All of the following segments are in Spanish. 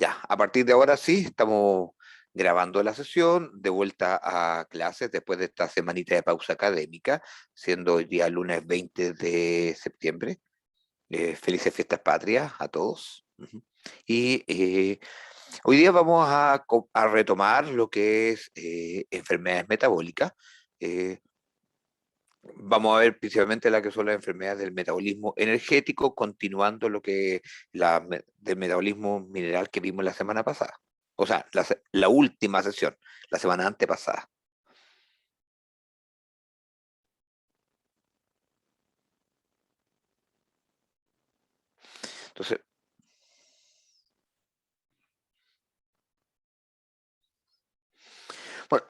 Ya, a partir de ahora sí, estamos grabando la sesión, de vuelta a clases después de esta semanita de pausa académica, siendo hoy día lunes 20 de septiembre. Felices fiestas patrias a todos. Ujú. Y hoy día vamos a retomar lo que es enfermedades metabólicas. Eh, Vamos a ver principalmente las que son las enfermedades del metabolismo energético, continuando lo que del metabolismo mineral que vimos la semana pasada. O sea, la última sesión, la semana antepasada. Entonces, bueno,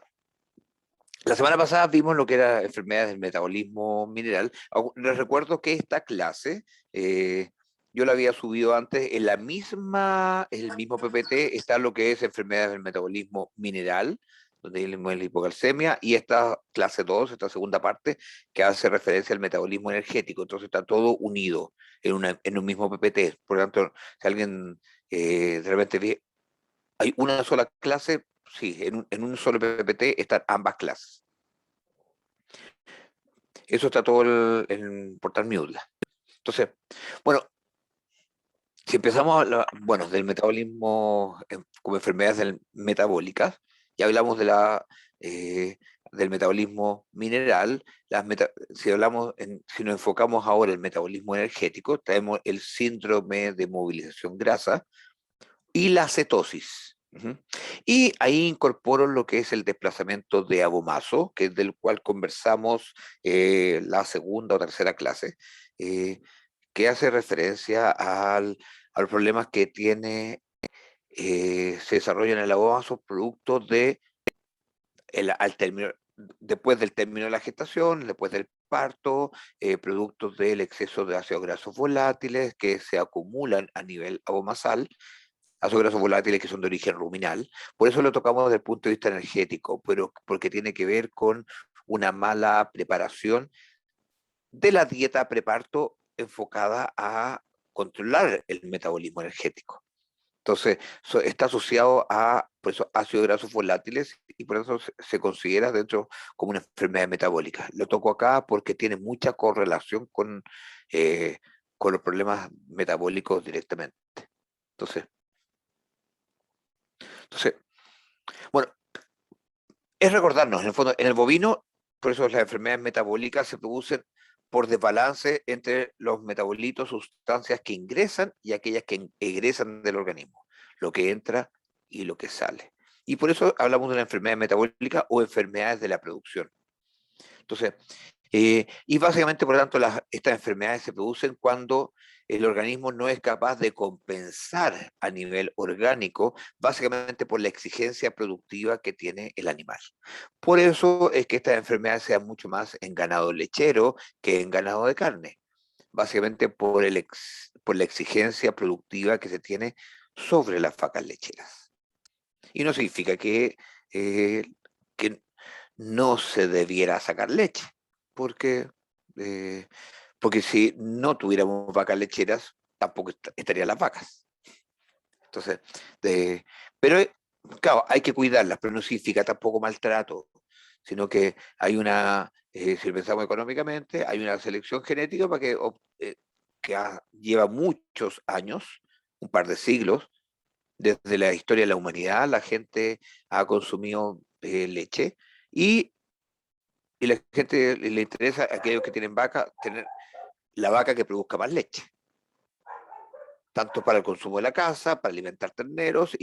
la semana pasada vimos lo que era enfermedades del metabolismo mineral. Les recuerdo que esta clase yo la había subido antes en en el mismo PPT está lo que es enfermedades del metabolismo mineral, donde vimos la hipocalcemia, y esta clase 2, esta segunda parte, que hace referencia al metabolismo energético. Entonces está todo unido en un mismo PPT. Por lo tanto, si alguien de repente ve, hay una sola clase, sí, en un solo PPT están ambas clases. Eso está todo en el portal Miudla. Entonces, bueno, si empezamos a hablar, bueno, del metabolismo como enfermedades metabólicas, ya hablamos eh, del metabolismo mineral, si si nos enfocamos ahora en el metabolismo energético, tenemos el síndrome de movilización grasa y la cetosis. Ujú. Y ahí incorporo lo que es el desplazamiento de abomazo, que es del cual conversamos la segunda o tercera clase, eh, que hace referencia a los problemas que se desarrollan en el abomazo producto de después del término de la gestación, después del parto, productos del exceso de ácidos grasos volátiles que se acumulan a nivel abomazal, ácidos grasos volátiles que son de origen ruminal. Por eso lo tocamos desde el punto de vista energético, pero porque tiene que ver con una mala preparación de la dieta preparto enfocada a controlar el metabolismo energético. Entonces, está asociado a por eso, ácidos grasos volátiles y por eso se considera dentro como una enfermedad metabólica. Lo toco acá porque tiene mucha correlación eh, con los problemas metabólicos directamente. Entonces, entonces, bueno, es recordarnos, en el fondo, en el bovino, por eso las enfermedades metabólicas se producen por desbalance entre los metabolitos, sustancias que ingresan y aquellas que egresan del organismo, lo que entra y lo que sale. Y por eso hablamos de una enfermedad metabólica o enfermedades de la producción. Entonces, y básicamente, por lo tanto, estas enfermedades se producen cuando el organismo no es capaz de compensar a nivel orgánico, básicamente por la exigencia productiva que tiene el animal. Por eso es que estas enfermedades se dan mucho más en ganado lechero que en ganado de carne, básicamente por la exigencia productiva que se tiene sobre las vacas lecheras. Y no significa eh, que no se debiera sacar leche, porque, eh, porque si no tuviéramos vacas lecheras, tampoco estarían las vacas. Entonces, de, pero claro, hay que cuidarlas, pero no significa tampoco maltrato, sino que hay si pensamos económicamente, hay una selección genética para lleva muchos años, un par de siglos, desde la historia de la humanidad, la gente ha consumido leche y la gente le interesa a aquellos que tienen vaca tener la vaca que produzca más leche, tanto para el consumo de la casa, para alimentar terneros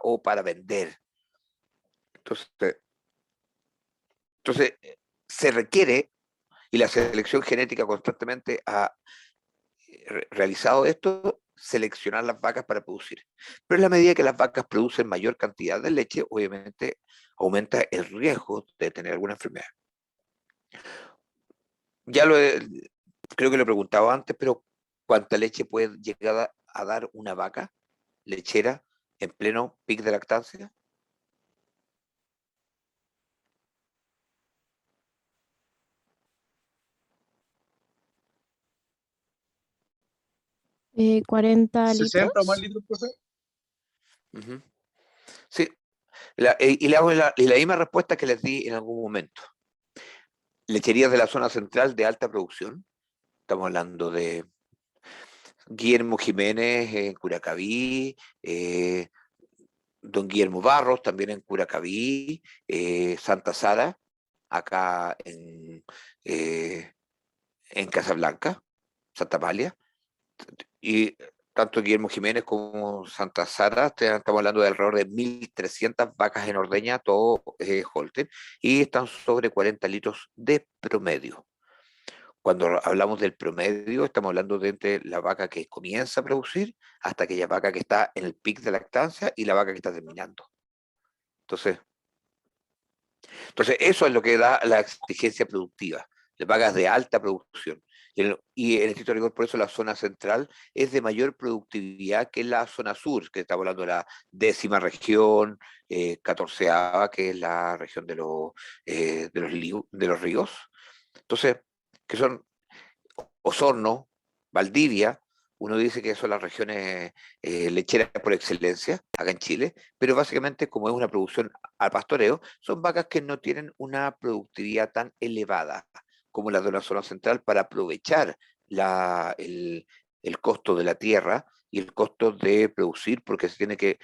o para vender. Entonces, se requiere, y la selección genética constantemente ha realizado esto, seleccionar las vacas para producir. Pero en la medida que las vacas producen mayor cantidad de leche, obviamente aumenta el riesgo de tener alguna enfermedad. Ya creo que lo he preguntado antes, pero ¿cuánta leche puede llegar a dar una vaca lechera en pleno pic de lactancia? 40 60 o más litros. litros, profe. Ujú. Sí, y le hago la misma respuesta que les di en algún momento. Lecherías de la zona central de alta producción. Estamos hablando de Guillermo Jiménez en Curacaví, don Guillermo Barros también en Curacaví, Santa Sara, acá eh, en Casablanca, Santa Malia. Y tanto Guillermo Jiménez como Santa Sara, estamos hablando de alrededor de 1.300 vacas en ordeña, todo Holten, y están sobre 40 litros de promedio. Cuando hablamos del promedio, estamos hablando de entre la vaca que comienza a producir hasta aquella vaca que está en el pic de lactancia y la vaca que está terminando. Entonces, eso es lo que da la exigencia productiva, las vacas de alta producción. Y el estricto rigor, por eso la zona central es de mayor productividad que la zona sur, que estamos hablando de la 10ª región, 14ª, que es la región de los ríos. Entonces, que son Osorno, Valdivia, uno dice que son las regiones lecheras por excelencia acá en Chile, pero básicamente como es una producción al pastoreo, son vacas que no tienen una productividad tan elevada como las de la zona central para aprovechar la, el, el costo de la tierra y el costo de producir, porque se tiene que,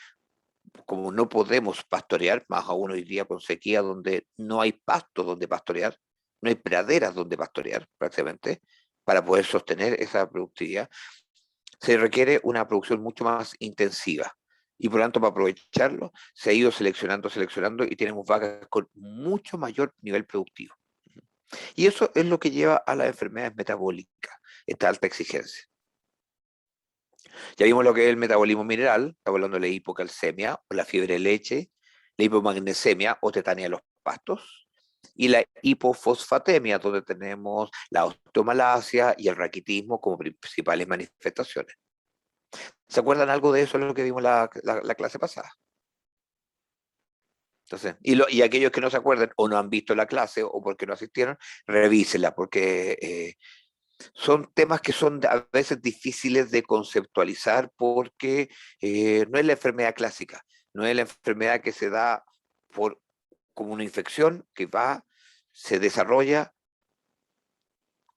como no podemos pastorear, más aún hoy día con sequía donde no hay pasto donde pastorear, no hay praderas donde pastorear prácticamente, para poder sostener esa productividad, se requiere una producción mucho más intensiva. Y por lo tanto, para aprovecharlo, se ha ido seleccionando y tenemos vacas con mucho mayor nivel productivo. Y eso es lo que lleva a las enfermedades metabólicas, esta alta exigencia. Ya vimos lo que es el metabolismo mineral, estamos hablando de la hipocalcemia o la fiebre de leche, la hipomagnesemia o tetania de los pastos, y la hipofosfatemia, donde tenemos la osteomalacia y el raquitismo como principales manifestaciones. ¿Se acuerdan algo de eso, lo que vimos la clase pasada? Entonces, y aquellos que no se acuerden o no han visto la clase o porque no asistieron, revísenla, porque son temas que son a veces difíciles de conceptualizar porque no es la enfermedad clásica, no es la enfermedad que se da por, como una infección que va, se desarrolla,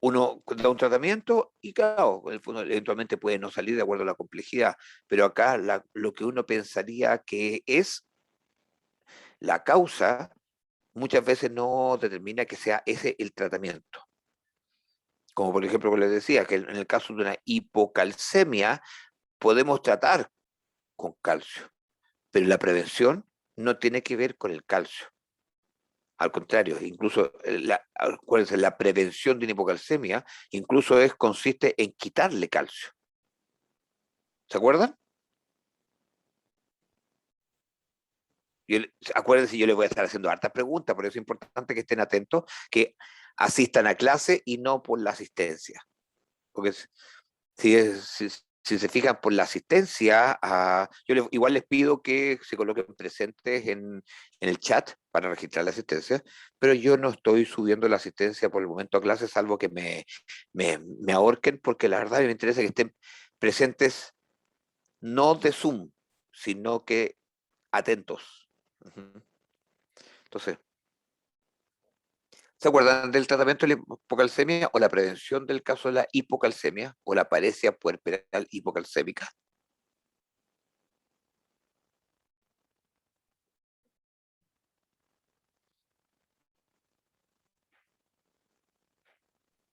uno da un tratamiento y claro, en el fondo eventualmente puede no salir de acuerdo a la complejidad, pero acá lo que uno pensaría que es la causa muchas veces no determina que sea ese el tratamiento. Como por ejemplo, como les decía, que en el caso de una hipocalcemia podemos tratar con calcio, pero la prevención no tiene que ver con el calcio. Al contrario, incluso acuérdense, la prevención de una hipocalcemia incluso consiste en quitarle calcio. ¿Se acuerdan? Acuérdense, yo les voy a estar haciendo hartas preguntas, por eso es importante que estén atentos, que asistan a clase y no por la asistencia. Porque si se fijan por la asistencia, igual les pido que se coloquen presentes en el chat para registrar la asistencia, pero yo no estoy subiendo la asistencia por el momento a clase, salvo que me ahorquen, porque la verdad me interesa que estén presentes no de Zoom, sino que atentos. Ujú. Entonces, ¿se acuerdan del tratamiento de la hipocalcemia o la prevención del caso de la hipocalcemia o la paresia puerperal hipocalcémica?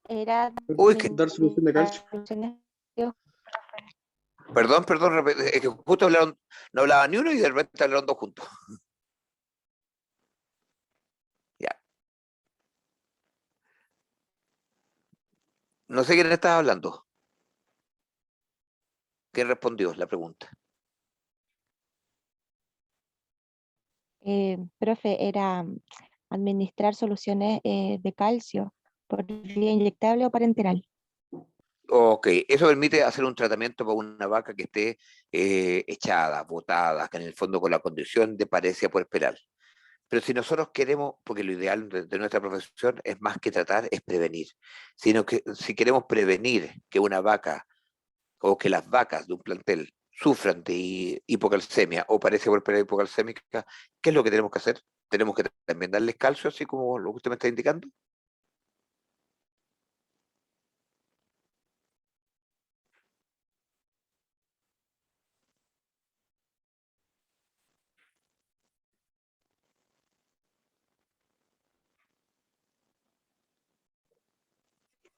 Era Uy, que Dar solución de calcio. administrar soluciones. perdón, es que justo hablaron, no hablaba ni uno y de repente hablaron dos juntos. Ya. No sé quién estaba hablando. ¿Quién respondió la pregunta? Profe, era administrar soluciones de calcio por vía inyectable o parenteral. Ok, eso permite hacer un tratamiento para una vaca que esté echada, botada, que en el fondo con la condición de paresia puerperal. Pero si nosotros queremos, porque lo ideal de nuestra profesión es más que tratar, es prevenir. Sino que si queremos prevenir que una vaca o que las vacas de un plantel sufran de hipocalcemia o parece por hipocalcémica, ¿qué es lo que tenemos que hacer? Tenemos que también darles calcio, así como lo que usted me está indicando.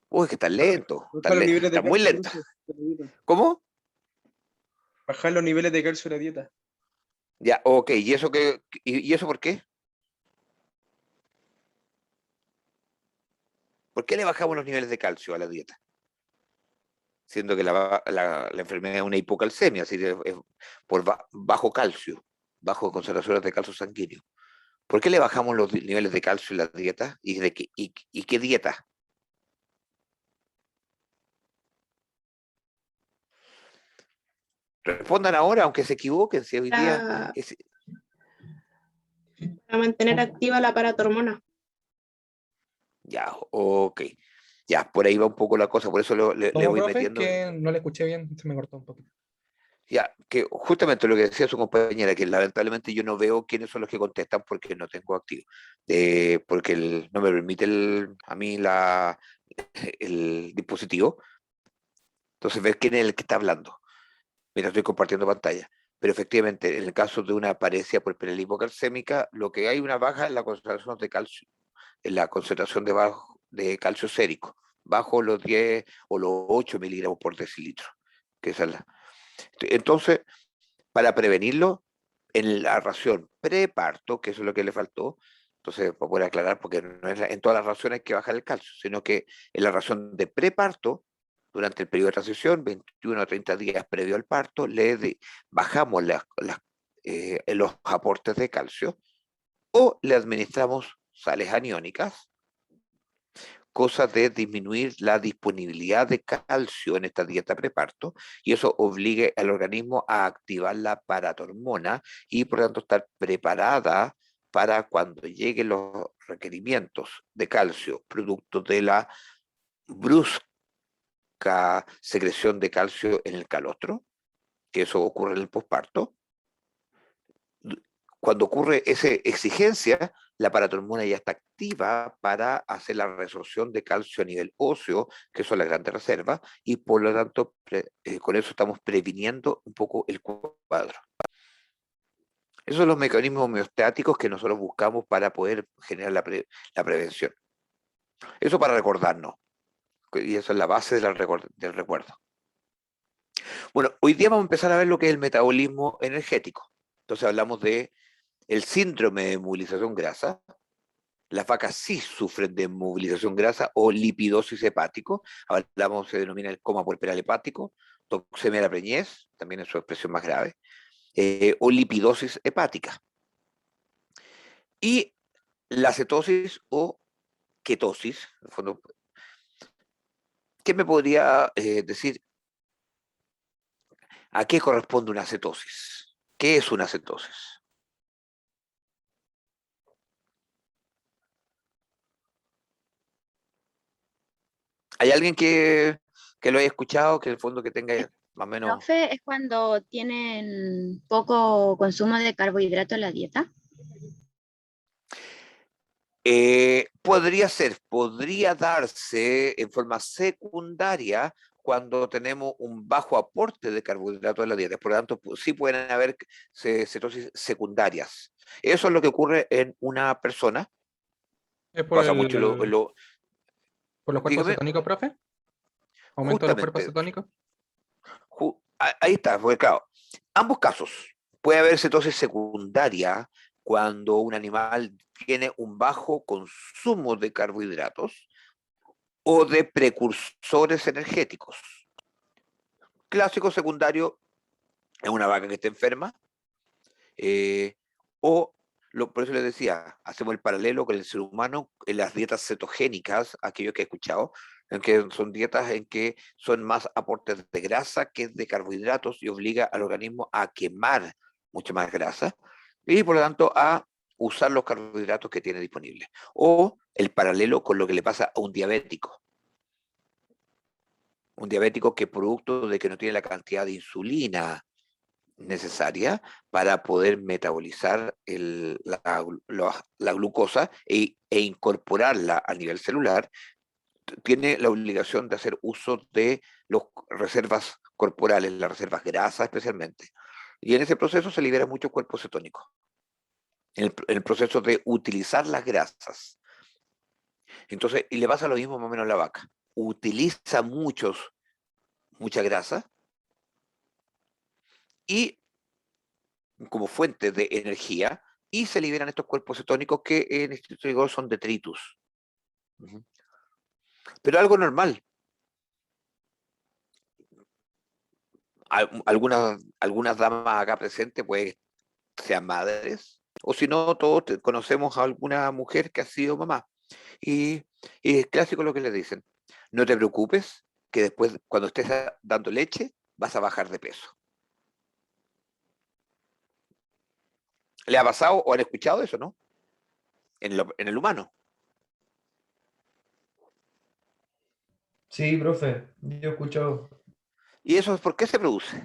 Uy, que está lento, Bajar los niveles de está muy calcio, lento. profe, de la dieta. ¿Cómo? Bajar los niveles de calcio de la dieta. Ya, ok, ¿y eso y eso por qué? ¿Por qué le bajamos los niveles de calcio a la dieta? Siendo que la enfermedad es una hipocalcemia, así que es por bajo calcio, bajo concentraciones de calcio sanguíneo. ¿Por qué le bajamos los niveles de calcio en la dieta? ¿Y qué dieta? Respondan ahora, aunque se equivoquen, si hoy día Para, es, para mantener activa la paratormona. ya, ok. Ya, por ahí va un poco la cosa, por eso le ¿Cómo, voy profe? metiendo. Que no le escuché bien, se me cortó un poquito. Ya, que justamente lo que decía su compañera, que lamentablemente yo no veo quiénes son los que contestan porque no tengo activo, porque no me permite a mí el dispositivo, entonces ver quién es el que está hablando mientras estoy compartiendo pantalla. Pero efectivamente, en el caso de una paresia por piel hipocalcémica, lo que hay una baja en la concentración de calcio, en la concentración de calcio sérico, bajo los 10 o los 8 miligramos por decilitro. Que esa es entonces, para prevenirlo, en la ración preparto, que eso es lo que le faltó, entonces, para poder aclarar, porque no es en todas las raciones hay que bajar el calcio, sino que en la ración de preparto, durante el periodo de transición, 21 a 30 días previo al parto, bajamos los aportes de calcio o le administramos sales aniónicas, cosa de disminuir la disponibilidad de calcio en esta dieta preparto y eso obligue al organismo a activar la paratormona y por lo tanto estar preparada para cuando lleguen los requerimientos de calcio producto de la brusca secreción de calcio en el calostro, que eso ocurre en el posparto. Cuando ocurre esa exigencia, la paratormona ya está activa para hacer la resorción de calcio a nivel óseo, que son las grandes reservas, y por lo tanto con eso estamos previniendo un poco el cuadro. Esos son los mecanismos homeostáticos que nosotros buscamos para poder generar la prevención. Eso para recordarnos, y eso es la base del recuerdo. Bueno, hoy día vamos a empezar a ver lo que es el metabolismo energético. Entonces hablamos de el síndrome de movilización grasa. Las vacas sí sufren de movilización grasa o lipidosis hepático. Hablamos, se denomina el coma puerperal hepático, toxemia de la preñez, también es su expresión más grave, o lipidosis hepática. Y la cetosis o ketosis, en el fondo, ¿qué me podría decir a qué corresponde una cetosis? ¿Qué es una cetosis? ¿Hay alguien que lo haya escuchado, que en el fondo que tenga más o menos... Profe, es cuando tienen poco consumo de carbohidratos en la dieta. Podría darse en forma secundaria cuando tenemos un bajo aporte de carbohidratos en la dieta. Por lo tanto, sí pueden haber cetosis secundarias. Eso es lo que ocurre en una persona. ¿Es Pasa mucho por los cuerpos dígame, cetónicos, profe? ¿Aumento de los cuerpos justamente, cetónicos? ahí está, porque claro, ambos casos. Puede haber cetosis secundaria cuando un animal tiene un bajo consumo de carbohidratos o de precursores energéticos. Clásico secundario es una vaca que está enferma, o por eso les decía, hacemos el paralelo con el ser humano en las dietas cetogénicas, aquellos que he escuchado, en que son dietas en que son más aportes de grasa que de carbohidratos y obliga al organismo a quemar mucha más grasa y por lo tanto a usar los carbohidratos que tiene disponibles. O el paralelo con lo que le pasa a un diabético. Un diabético que producto de que no tiene la cantidad de insulina necesaria para poder metabolizar la glucosa e incorporarla a nivel celular, tiene la obligación de hacer uso de las reservas corporales, las reservas grasas especialmente. Y en ese proceso se libera mucho cuerpo cetónico. En el proceso de utilizar las grasas. Entonces, y le pasa lo mismo más o menos a la vaca. Utiliza mucha grasa y como fuente de energía, y se liberan estos cuerpos cetónicos que en estricto rigor son detritus. Pero algo normal. Algunas damas acá presentes, pues, sean madres, o si no, todos conocemos a alguna mujer que ha sido mamá. Y es clásico lo que le dicen. No te preocupes, que después, cuando estés dando leche, vas a bajar de peso. ¿Le ha pasado o han escuchado eso, no? En el humano. Sí, profe, yo he escuchado. ¿Y eso por qué se produce?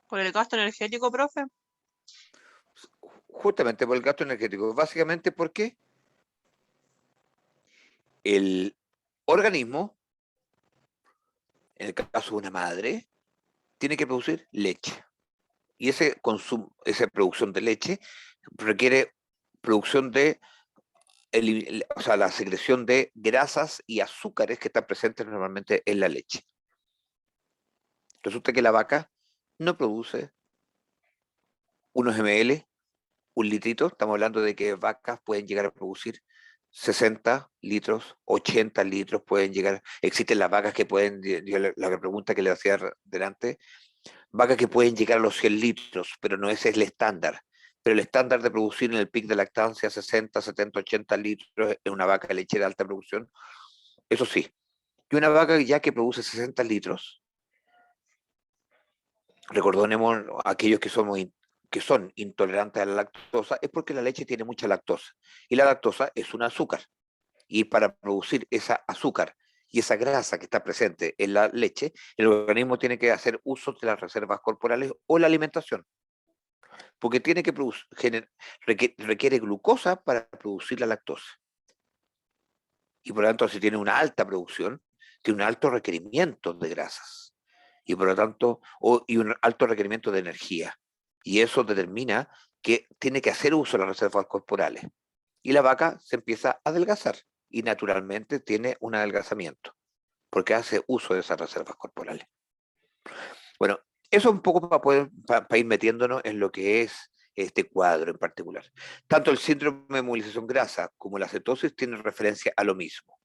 Por el gasto energético, profe. Justamente por el gasto energético. Básicamente porque el organismo, en el caso de una madre, tiene que producir leche. Y ese consumo, esa producción de leche requiere producción de, o sea, la secreción de grasas y azúcares que están presentes normalmente en la leche. Resulta que la vaca no produce unos ml, un litrito. Estamos hablando de que vacas pueden llegar a producir 60 litros, 80 litros pueden llegar. Existen las vacas que pueden, la pregunta que le hacía delante, vacas que pueden llegar a los 100 litros, pero no ese es el estándar. Pero el estándar de producir en el pic de lactancia 60, 70, 80 litros en una vaca lechera de alta producción, eso sí. Y una vaca ya que produce 60 litros, recordemos aquellos que son intolerantes a la lactosa, es porque la leche tiene mucha lactosa. Y la lactosa es un azúcar. Y para producir esa azúcar y esa grasa que está presente en la leche, el organismo tiene que hacer uso de las reservas corporales o la alimentación. Porque tiene que requiere glucosa para producir la lactosa. Y por lo tanto, si tiene una alta producción, tiene un alto requerimiento de grasas. Y por lo tanto, y un alto requerimiento de energía. Y eso determina que tiene que hacer uso de las reservas corporales. Y la vaca se empieza a adelgazar. Y naturalmente tiene un adelgazamiento. Porque hace uso de esas reservas corporales. Bueno, eso un poco para ir metiéndonos en lo que es este cuadro en particular. Tanto el síndrome de movilización grasa como la cetosis tienen referencia a lo mismo.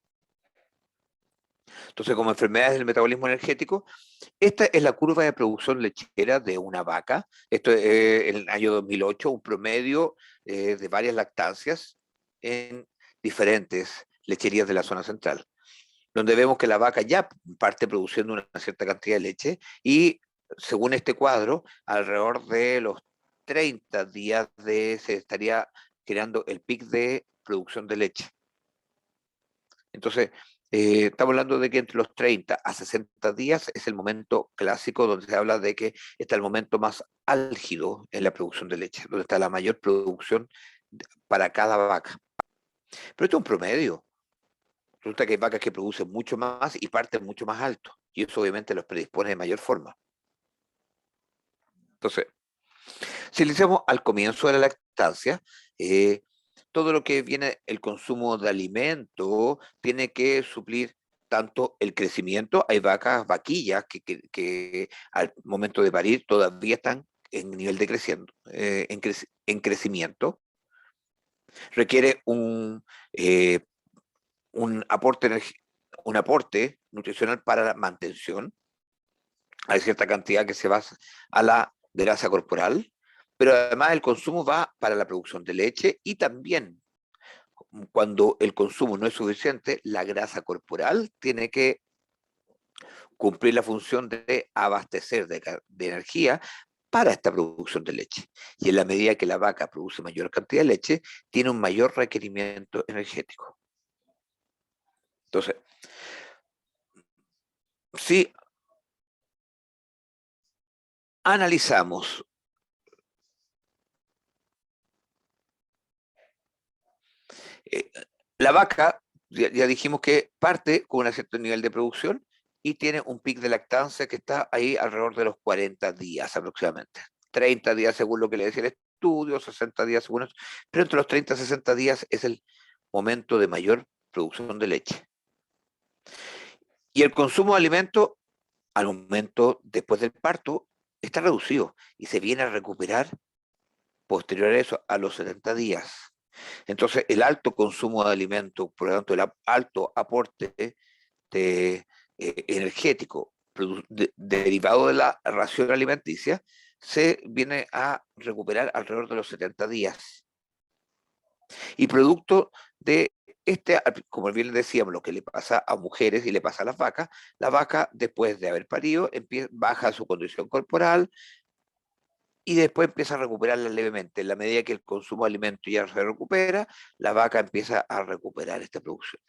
Entonces, como enfermedades del metabolismo energético, esta es la curva de producción lechera de una vaca. Esto es en el año 2008, un promedio de varias lactancias en diferentes lecherías de la zona central, donde vemos que la vaca ya parte produciendo una cierta cantidad de leche y, según este cuadro, alrededor de los 30 días se estaría creando el pic de producción de leche. Entonces, estamos hablando de que entre los 30 a 60 días es el momento clásico donde se habla de que está el momento más álgido en la producción de leche, donde está la mayor producción para cada vaca. Pero esto es un promedio. Resulta que hay vacas que producen mucho más y parten mucho más alto. Y eso obviamente los predispone de mayor forma. Entonces, si le hacemos al comienzo de la lactancia, todo lo que viene, el consumo de alimento, tiene que suplir tanto el crecimiento. Hay vaquillas que al momento de parir todavía están en nivel de creciendo, en crecimiento. Requiere un aporte nutricional para la mantención. Hay cierta cantidad que se va a la grasa corporal, pero además el consumo va para la producción de leche y también cuando el consumo no es suficiente, la grasa corporal tiene que cumplir la función de abastecer de energía para esta producción de leche. Y en la medida que la vaca produce mayor cantidad de leche, tiene un mayor requerimiento energético. Entonces, Si analizamos la vaca, ya dijimos que parte con un cierto nivel de producción y tiene un pic de lactancia que está ahí alrededor de los 40 días aproximadamente. 30 días según lo que le decía el estudio, 60 días según eso, pero entre los 30 y 60 días es el momento de mayor producción de leche. Y el consumo de alimentos al momento después del parto está reducido y se viene a recuperar posterior a eso, a los 70 días. Entonces, el alto consumo de alimentos, por lo tanto, el alto aporte de, energético derivado de la ración alimenticia, se viene a recuperar alrededor de los 70 días. Y producto de como bien decíamos, lo que le pasa a mujeres y le pasa a las vacas, la vaca después de haber parido baja su condición corporal y después empieza a recuperarla levemente. En la medida que el consumo de alimentos ya se recupera, la vaca empieza a recuperar esta producción.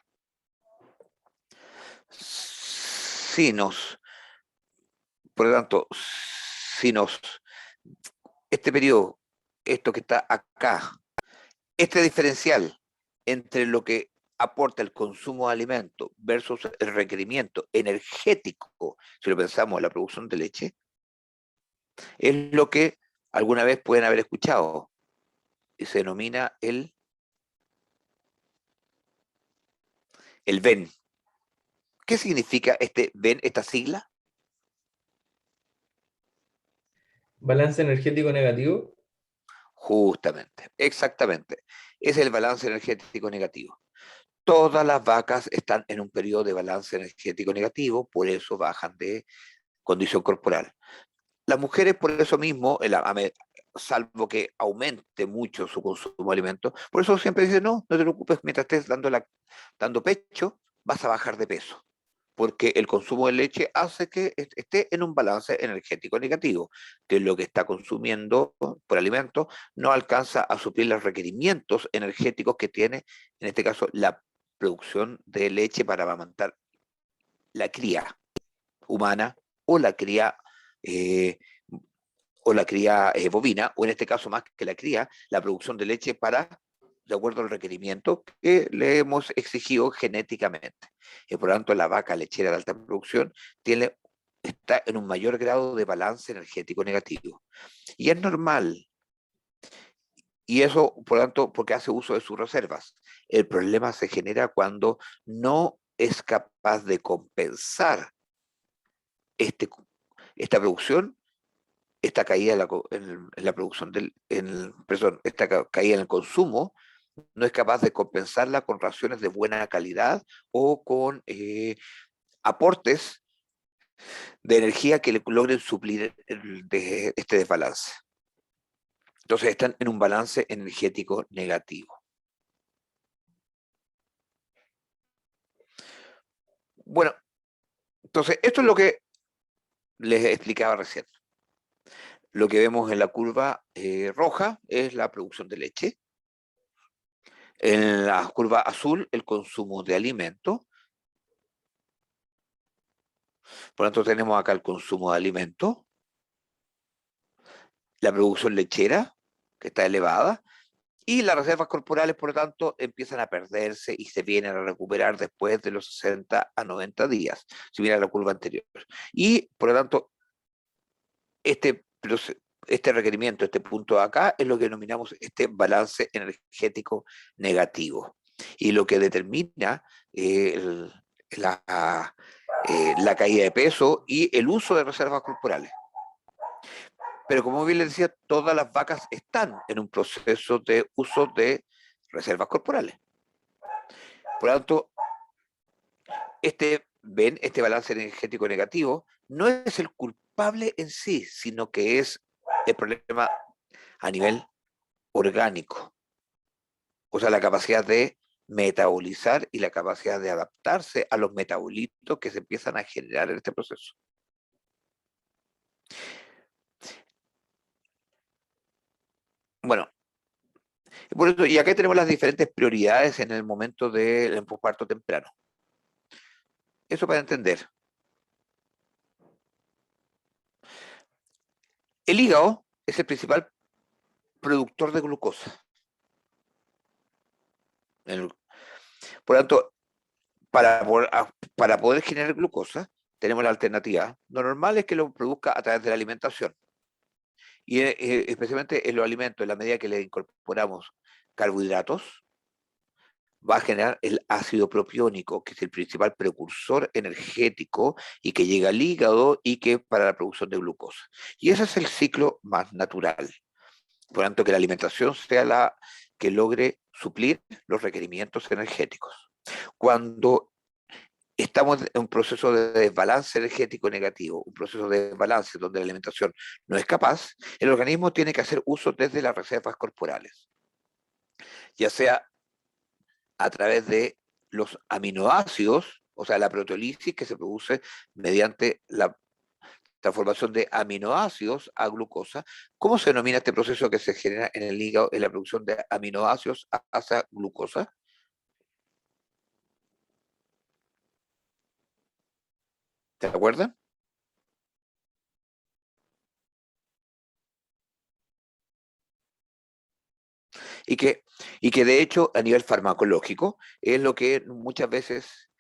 Por lo tanto, este periodo, esto que está acá, este diferencial entre lo que aporta el consumo de alimentos versus el requerimiento energético, si lo pensamos en la producción de leche, es lo que alguna vez pueden haber escuchado y se denomina el VEN. ¿Qué significa este VEN, esta sigla? Balance energético negativo. Justamente, exactamente. Es el balance energético negativo. Todas las vacas están en un periodo de balance energético negativo, por eso bajan de condición corporal. Las mujeres, por eso mismo, salvo que aumente mucho su consumo de alimentos, por eso siempre dicen, no te preocupes, mientras estés dando pecho, vas a bajar de peso, porque el consumo de leche hace que esté en un balance energético negativo, que lo que está consumiendo por alimento no alcanza a suplir los requerimientos energéticos que tiene, en este caso, la producción de leche para amamantar la cría humana o la cría bovina, o en este caso más que la cría, la producción de leche de acuerdo al requerimiento que le hemos exigido genéticamente. Y por lo tanto, la vaca lechera de alta producción está en un mayor grado de balance energético negativo. Y es normal. Y eso, por lo tanto, porque hace uso de sus reservas. El problema se genera cuando no es capaz de compensar esta producción, esta caída en la producción esta caída en el consumo, no es capaz de compensarla con raciones de buena calidad o con aportes de energía que le logren suplir este desbalance. Entonces están en un balance energético negativo. Bueno, entonces esto es lo que les explicaba recién. Lo que vemos en la curva roja es la producción de leche. En la curva azul, el consumo de alimentos. Por lo tanto, tenemos acá el consumo de alimentos, la producción lechera, que está elevada, y las reservas corporales, por lo tanto, empiezan a perderse y se vienen a recuperar después de los 60 a 90 días, si mira la curva anterior. Y, por lo tanto, este requerimiento, este punto de acá, es lo que denominamos este balance energético negativo. Y lo que determina la caída de peso y el uso de reservas corporales. Pero como bien les decía, todas las vacas están en un proceso de uso de reservas corporales. Por lo tanto, este balance energético negativo no es el culpable en sí, sino que es el problema a nivel orgánico. O sea, la capacidad de metabolizar y la capacidad de adaptarse a los metabolitos que se empiezan a generar en este proceso. Bueno, por eso, y acá tenemos las diferentes prioridades en el momento del posparto temprano. Eso para entender. hígado es el principal productor de glucosa. Por lo tanto, para poder generar glucosa, tenemos la alternativa. Lo normal es que lo produzca a través de la alimentación. Y especialmente en los alimentos, en la medida que le incorporamos carbohidratos, va a generar el ácido propiónico, que es el principal precursor energético y que llega al hígado y que para la producción de glucosa. Y ese es el ciclo más natural. Por lo tanto, que la alimentación sea la que logre suplir los requerimientos energéticos. Cuando estamos en un proceso de desbalance energético negativo, un proceso de desbalance donde la alimentación no es capaz, el organismo tiene que hacer uso desde las reservas corporales, ya sea a través de los aminoácidos, o sea, la proteólisis que se produce mediante la transformación de aminoácidos a glucosa. ¿Cómo se denomina este proceso que se genera en el hígado en la producción de aminoácidos hacia glucosa? ¿Te acuerdan? Y que de hecho a nivel farmacológico es lo que muchas veces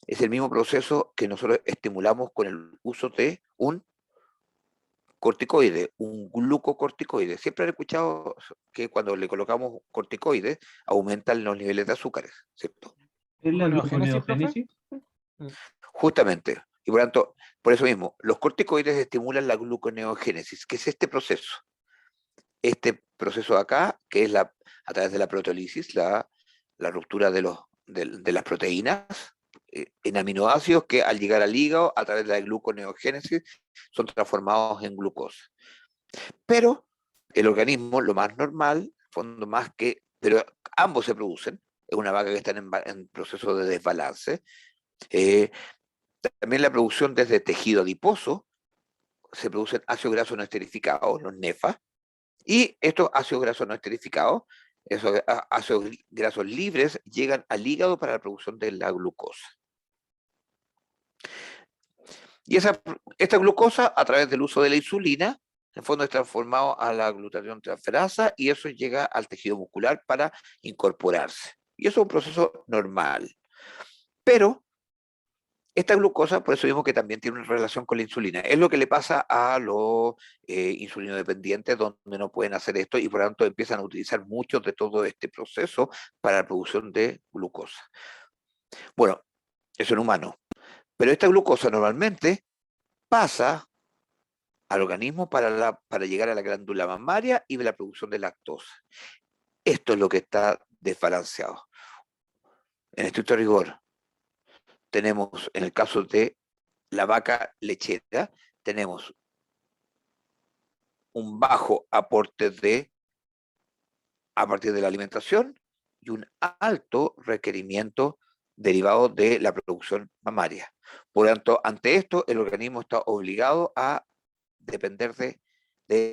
es el mismo proceso que nosotros estimulamos con el uso de un corticoide, un glucocorticoide. Siempre han escuchado que cuando le colocamos corticoides aumentan los niveles de azúcares, ¿cierto? ¿Es la ¿Neogénesis, profe? gluconeogénesis? Justamente. Y por tanto, por eso mismo, los corticoides estimulan la gluconeogénesis, que es este proceso. Este proceso de acá, que es a través de la proteólisis, la ruptura de las proteínas en aminoácidos que al llegar al hígado, a través de la gluconeogénesis, son transformados en glucosa. Pero el organismo, lo más normal, fondo más que, pero ambos se producen, es una vaca que está en proceso de desbalance. También la producción desde tejido adiposo, se producen ácidos grasos no esterificados, los NEFA, y estos ácidos grasos no esterificados, esos ácidos grasos libres, llegan al hígado para la producción de la glucosa. Y esta glucosa, a través del uso de la insulina, en el fondo es transformado a la glutatión transferasa y eso llega al tejido muscular para incorporarse. Y eso es un proceso normal. Pero esta glucosa, por eso mismo que también tiene una relación con la insulina. Es lo que le pasa a los insulinodependientes, donde no pueden hacer esto y por lo tanto empiezan a utilizar mucho de todo este proceso para la producción de glucosa. Bueno, eso en humano. Pero esta glucosa normalmente pasa al organismo para llegar a la glándula mamaria y de la producción de lactosa. Esto es lo que está desbalanceado. En estricto rigor, tenemos, en el caso de la vaca lechera, tenemos un bajo aporte a partir de la alimentación y un alto requerimiento derivado de la producción mamaria. Por lo tanto, ante esto, el organismo está obligado a depender de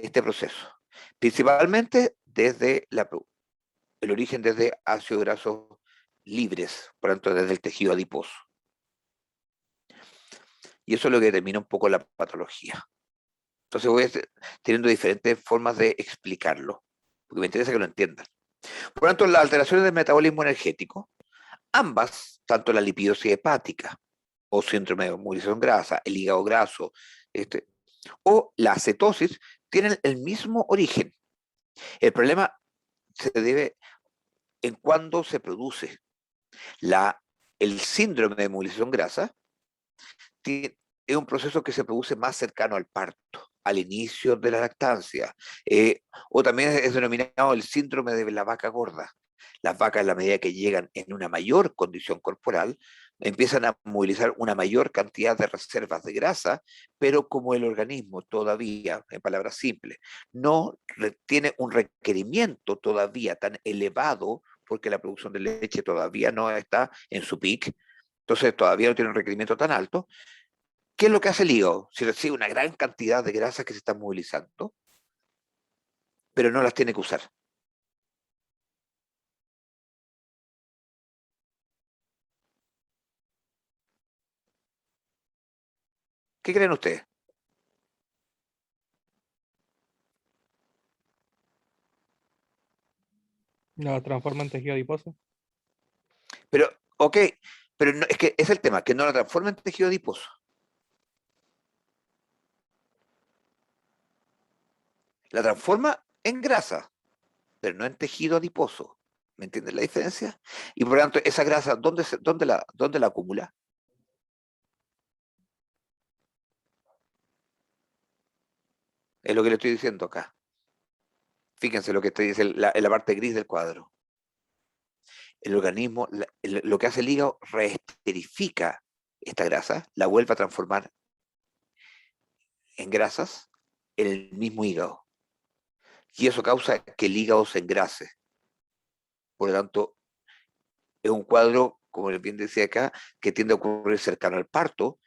este proceso, principalmente desde el origen desde ácidos grasos libres, por lo tanto, desde el tejido adiposo. Y eso es lo que determina un poco la patología. Entonces voy teniendo diferentes formas de explicarlo, porque me interesa que lo entiendan. Por lo tanto, las alteraciones del metabolismo energético, ambas, tanto la lipidosis hepática o síndrome de movilización grasa, el hígado graso, o la acetosis, tienen el mismo origen. El problema se debe en cuándo se produce. El síndrome de movilización grasa es un proceso que se produce más cercano al parto, al inicio de la lactancia, o también es denominado el síndrome de la vaca gorda. Las vacas, en la medida que llegan en una mayor condición corporal, empiezan a movilizar una mayor cantidad de reservas de grasa, pero como el organismo todavía, en palabras simples, no tiene un requerimiento todavía tan elevado, porque la producción de leche todavía no está en su pic, entonces todavía no tiene un requerimiento tan alto. ¿Qué es lo que hace el hígado? Si recibe una gran cantidad de grasas que se están movilizando, pero no las tiene que usar. ¿Qué creen ustedes? La transforma en tejido adiposo. Pero, ok, pero es que es el tema, que no la transforma en tejido adiposo. La transforma en grasa, pero no en tejido adiposo. ¿Me entiendes la diferencia? Y por lo tanto, esa grasa, ¿dónde la acumula? Es lo que le estoy diciendo acá. Fíjense lo que estoy diciendo en la parte gris del cuadro. El organismo, lo que hace el hígado, reesterifica esta grasa, la vuelve a transformar en grasas en el mismo hígado. Y eso causa que el hígado se engrase. Por lo tanto, es un cuadro, como bien decía acá, que tiende a ocurrir cercano al parto,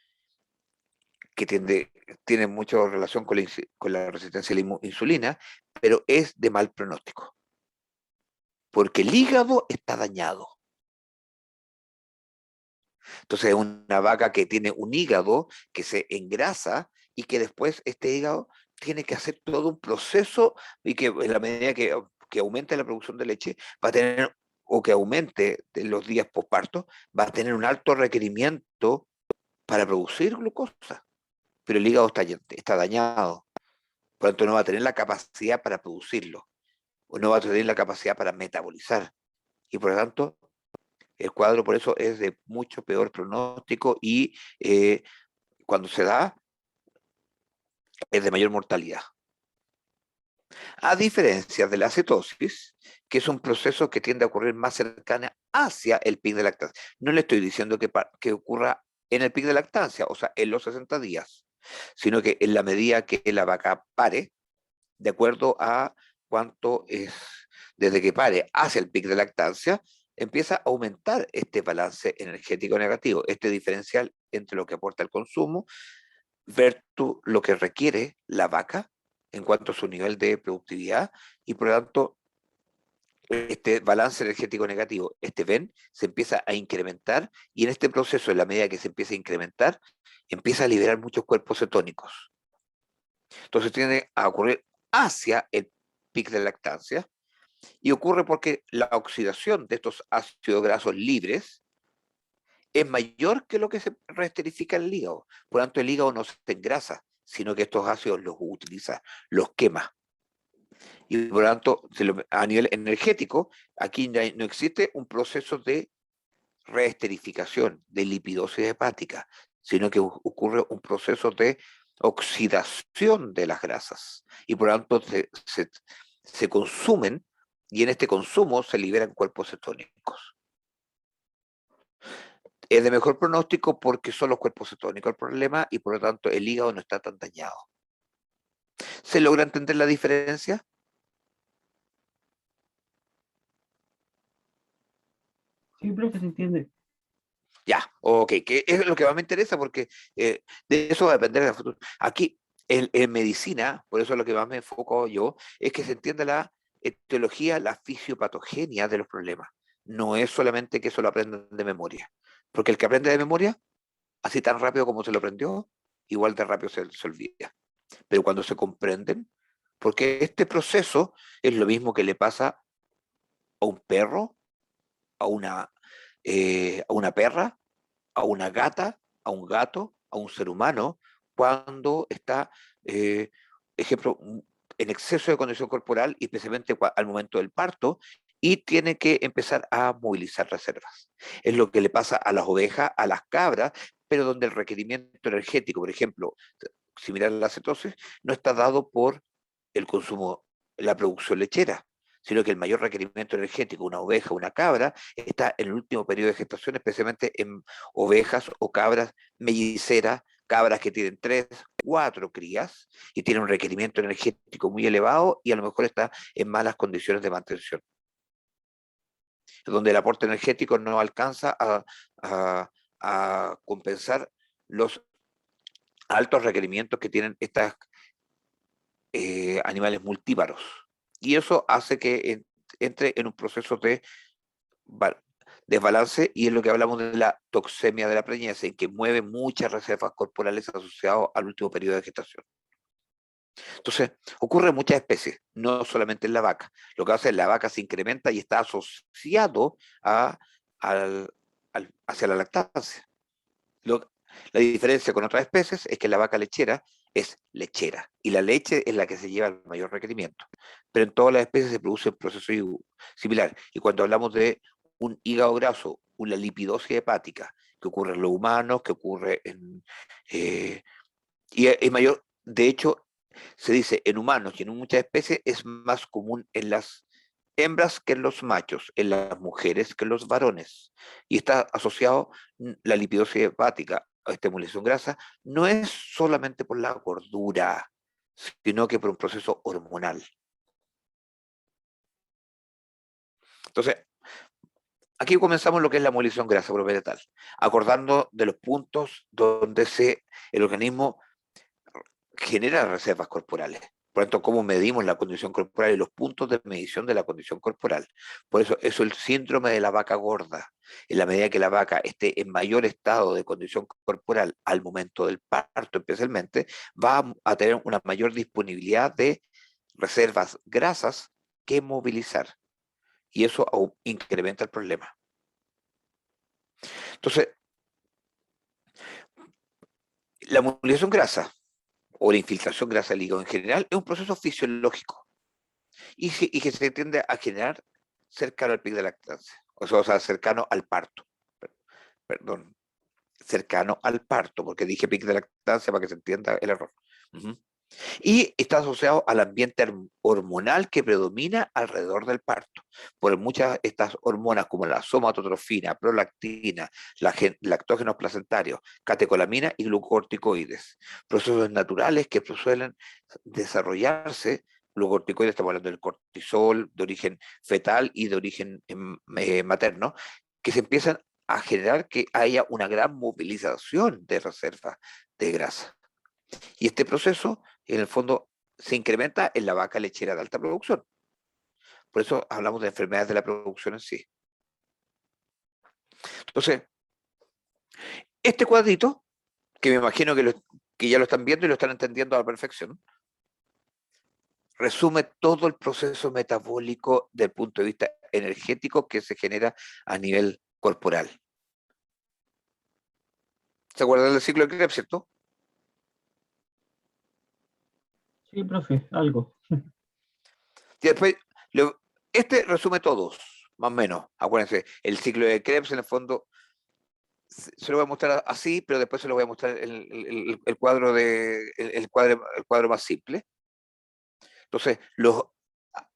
que tiene mucha relación con la resistencia a la insulina, pero es de mal pronóstico. Porque el hígado está dañado. Entonces es una vaca que tiene un hígado que se engrasa y que después este hígado tiene que hacer todo un proceso y que en la medida que aumente la producción de leche va a tener, o que aumente en los días posparto, va a tener un alto requerimiento para producir glucosa. Pero el hígado está dañado, por lo tanto no va a tener la capacidad para producirlo, o no va a tener la capacidad para metabolizar. Y por lo tanto, el cuadro por eso es de mucho peor pronóstico y cuando se da es de mayor mortalidad. A diferencia de la cetosis, que es un proceso que tiende a ocurrir más cercana hacia el pic de lactancia. No le estoy diciendo que ocurra en el pic de lactancia, o sea, en los 60 días, sino que en la medida que la vaca pare, de acuerdo a cuánto es, desde que pare hacia el pic de lactancia, empieza a aumentar este balance energético negativo, este diferencial entre lo que aporta el consumo versus lo que requiere la vaca en cuanto a su nivel de productividad y por lo tanto este balance energético negativo, este VEN, se empieza a incrementar y en este proceso, en la medida que se empieza a incrementar, empieza a liberar muchos cuerpos cetónicos. Entonces tiende a ocurrir hacia el pic de lactancia y ocurre porque la oxidación de estos ácidos grasos libres es mayor que lo que se reesterifica en el hígado. Por lo tanto, el hígado no se engrasa, sino que estos ácidos los utiliza, los quema. Y por lo tanto, a nivel energético, aquí no existe un proceso de reesterificación, de lipidosis hepática, sino que ocurre un proceso de oxidación de las grasas. Y por lo tanto, se consumen y en este consumo se liberan cuerpos cetónicos. Es de mejor pronóstico porque son los cuerpos cetónicos el problema y por lo tanto el hígado no está tan dañado. ¿Se logra entender la diferencia? Sí, profe, se entiende. Ya, ok, que es lo que más me interesa porque de eso va a depender del futuro. Aquí, en medicina, por eso es lo que más me enfoco yo, es que se entienda la etiología, la fisiopatogenia de los problemas. No es solamente que eso lo aprendan de memoria. Porque el que aprende de memoria, así tan rápido como se lo aprendió, igual de rápido se olvida. Pero cuando se comprenden, porque este proceso es lo mismo que le pasa a un perro, a una perra, a una gata, a un gato, a un ser humano, cuando está, ejemplo, en exceso de condición corporal y especialmente al momento del parto y tiene que empezar a movilizar reservas. Es lo que le pasa a las ovejas, a las cabras, pero donde el requerimiento energético, por ejemplo, similar a la cetosis, no está dado por el consumo, la producción lechera, sino que el mayor requerimiento energético, una oveja, una cabra, está en el último periodo de gestación, especialmente en ovejas o cabras melliceras, cabras que tienen 3, 4 crías y tienen un requerimiento energético muy elevado y a lo mejor está en malas condiciones de mantención, donde el aporte energético no alcanza a compensar los altos requerimientos que tienen estas animales multíparos. Y eso hace que entre en un proceso de desbalance y es lo que hablamos de la toxemia de la preñez, en que mueve muchas reservas corporales asociadas al último periodo de gestación. Entonces, ocurre en muchas especies, no solamente en la vaca. Lo que hace es la vaca se incrementa y está asociado hacia la lactancia. La diferencia con otras especies es que la vaca lechera es lechera y la leche es la que se lleva el mayor requerimiento. Pero en todas las especies se produce un proceso similar. Y cuando hablamos de un hígado graso, una lipidosis hepática, que ocurre en los humanos, que ocurre y es mayor, de hecho, se dice en humanos y en muchas especies es más común en las hembras que en los machos, en las mujeres que en los varones. Y está asociado la lipidosis hepática a esta emulación grasa, no es solamente por la gordura, sino que por un proceso hormonal. Entonces, aquí comenzamos lo que es la emulación grasa propiamente tal, acordando de los puntos donde el organismo genera reservas corporales. Por lo tanto, cómo medimos la condición corporal y los puntos de medición de la condición corporal. Por eso es el síndrome de la vaca gorda. En la medida que la vaca esté en mayor estado de condición corporal al momento del parto especialmente, va a tener una mayor disponibilidad de reservas grasas que movilizar. Y eso incrementa el problema. Entonces, la movilización grasa o la infiltración grasa del hígado en general es un proceso fisiológico y que se tiende a generar cercano al pic de lactancia, o sea, cercano al parto. Perdón, cercano al parto, porque dije pic de lactancia para que se entienda el error. Y está asociado al ambiente hormonal que predomina alrededor del parto. Por muchas estas hormonas como la somatotrofina, prolactina, lactógenos placentarios, catecolamina y glucocorticoides. Procesos naturales que suelen desarrollarse. Glucocorticoides, estamos hablando del cortisol de origen fetal y de origen materno, que se empiezan a generar que haya una gran movilización de reservas de grasa. Y este proceso, en el fondo, se incrementa en la vaca lechera de alta producción. Por eso hablamos de enfermedades de la producción en sí. Entonces, este cuadrito, que me imagino que ya lo están viendo y lo están entendiendo a la perfección, resume todo el proceso metabólico del punto de vista energético que se genera a nivel corporal. ¿Se acuerdan del ciclo de Krebs, cierto? Sí, profe, algo. Y después, este resume todos, más o menos. Acuérdense, el ciclo de Krebs en el fondo se lo voy a mostrar así, pero después se lo voy a mostrar el cuadro más simple. Entonces, los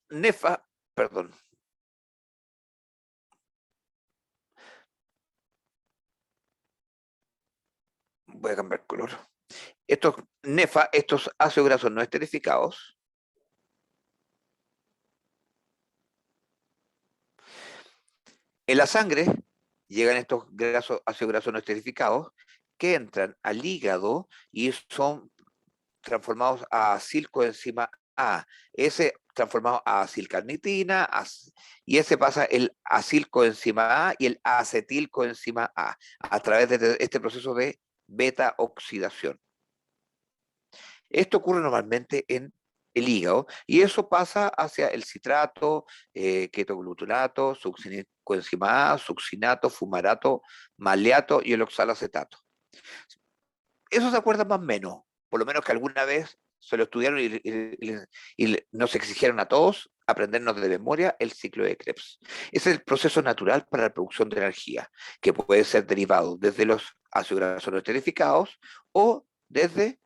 NEFA, perdón. Voy a cambiar color. Estos NEFA, estos ácidos grasos no esterificados, en la sangre llegan estos ácidos grasos no esterificados que entran al hígado y son transformados a acilcoenzima A. Ese transformado a acilcarnitina y ese pasa el acilcoenzima A y el acetilcoenzima a través de este proceso de beta oxidación. Esto ocurre normalmente en el hígado y eso pasa hacia el citrato, ketoglutarato, succincoenzima A, succinato, fumarato, maleato y el oxalacetato. Eso se acuerda más o menos, por lo menos que alguna vez se lo estudiaron y nos exigieron a todos aprendernos de memoria el ciclo de Krebs. Ese es el proceso natural para la producción de energía, que puede ser derivado desde los ácidos grasos no esterificados o desde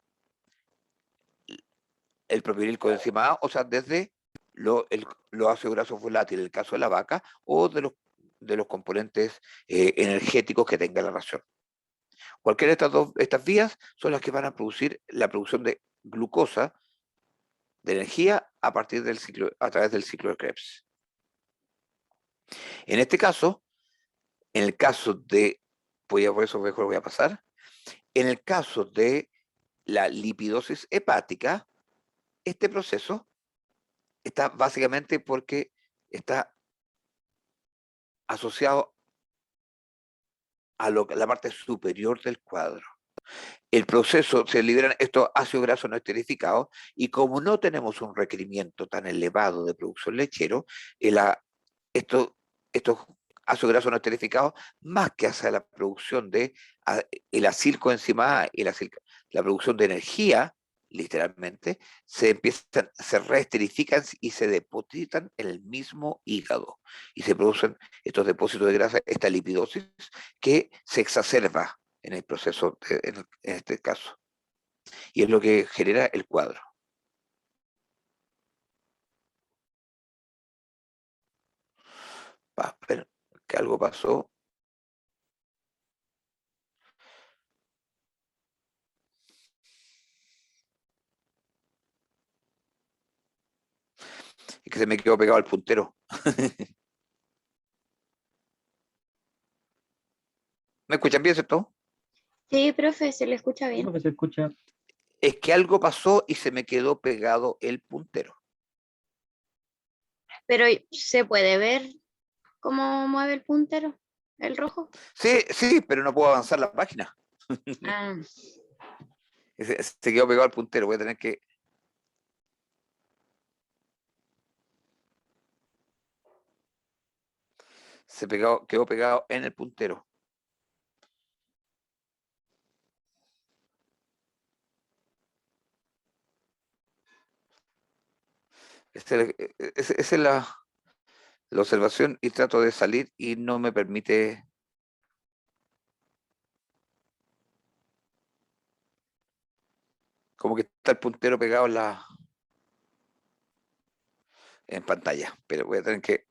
el propionil coenzima A, o sea, desde los ácidos grasos volátiles, en el caso de la vaca, o de los componentes energéticos que tenga la ración. Cualquiera de estas vías son las que van a producir la producción de glucosa, de energía, a través del ciclo de Krebs. En este caso, en el caso de, por eso mejor voy a pasar, en el caso de la lipidosis hepática, este proceso está básicamente porque está asociado a la parte superior del cuadro. El proceso se liberan estos ácidos grasos no esterificados y como no tenemos un requerimiento tan elevado de producción lechero, esto- estos ácidos grasos no esterificados, más que hacia la producción de el acilcoenzima A y la producción de energía, literalmente, se reesterifican y se depositan en el mismo hígado. Y se producen estos depósitos de grasa, esta lipidosis, que se exacerba en el proceso, en este caso. Y es lo que genera el cuadro. Pero que algo pasó. Y que se me quedó pegado al puntero. ¿Me escuchan bien, cierto? Sí, profe, se le escucha Sí, bien. profe, se escucha. Es que algo pasó y se me quedó pegado el puntero. Pero ¿se puede ver cómo mueve el puntero? ¿El rojo? Sí, sí, pero no puedo avanzar la página. Ah, Se quedó pegado al puntero. Voy a tener que. Quedó pegado en el puntero. Esa es la observación y trato de salir y no me permite. Como que está el puntero pegado en pantalla. Pero voy a tener que.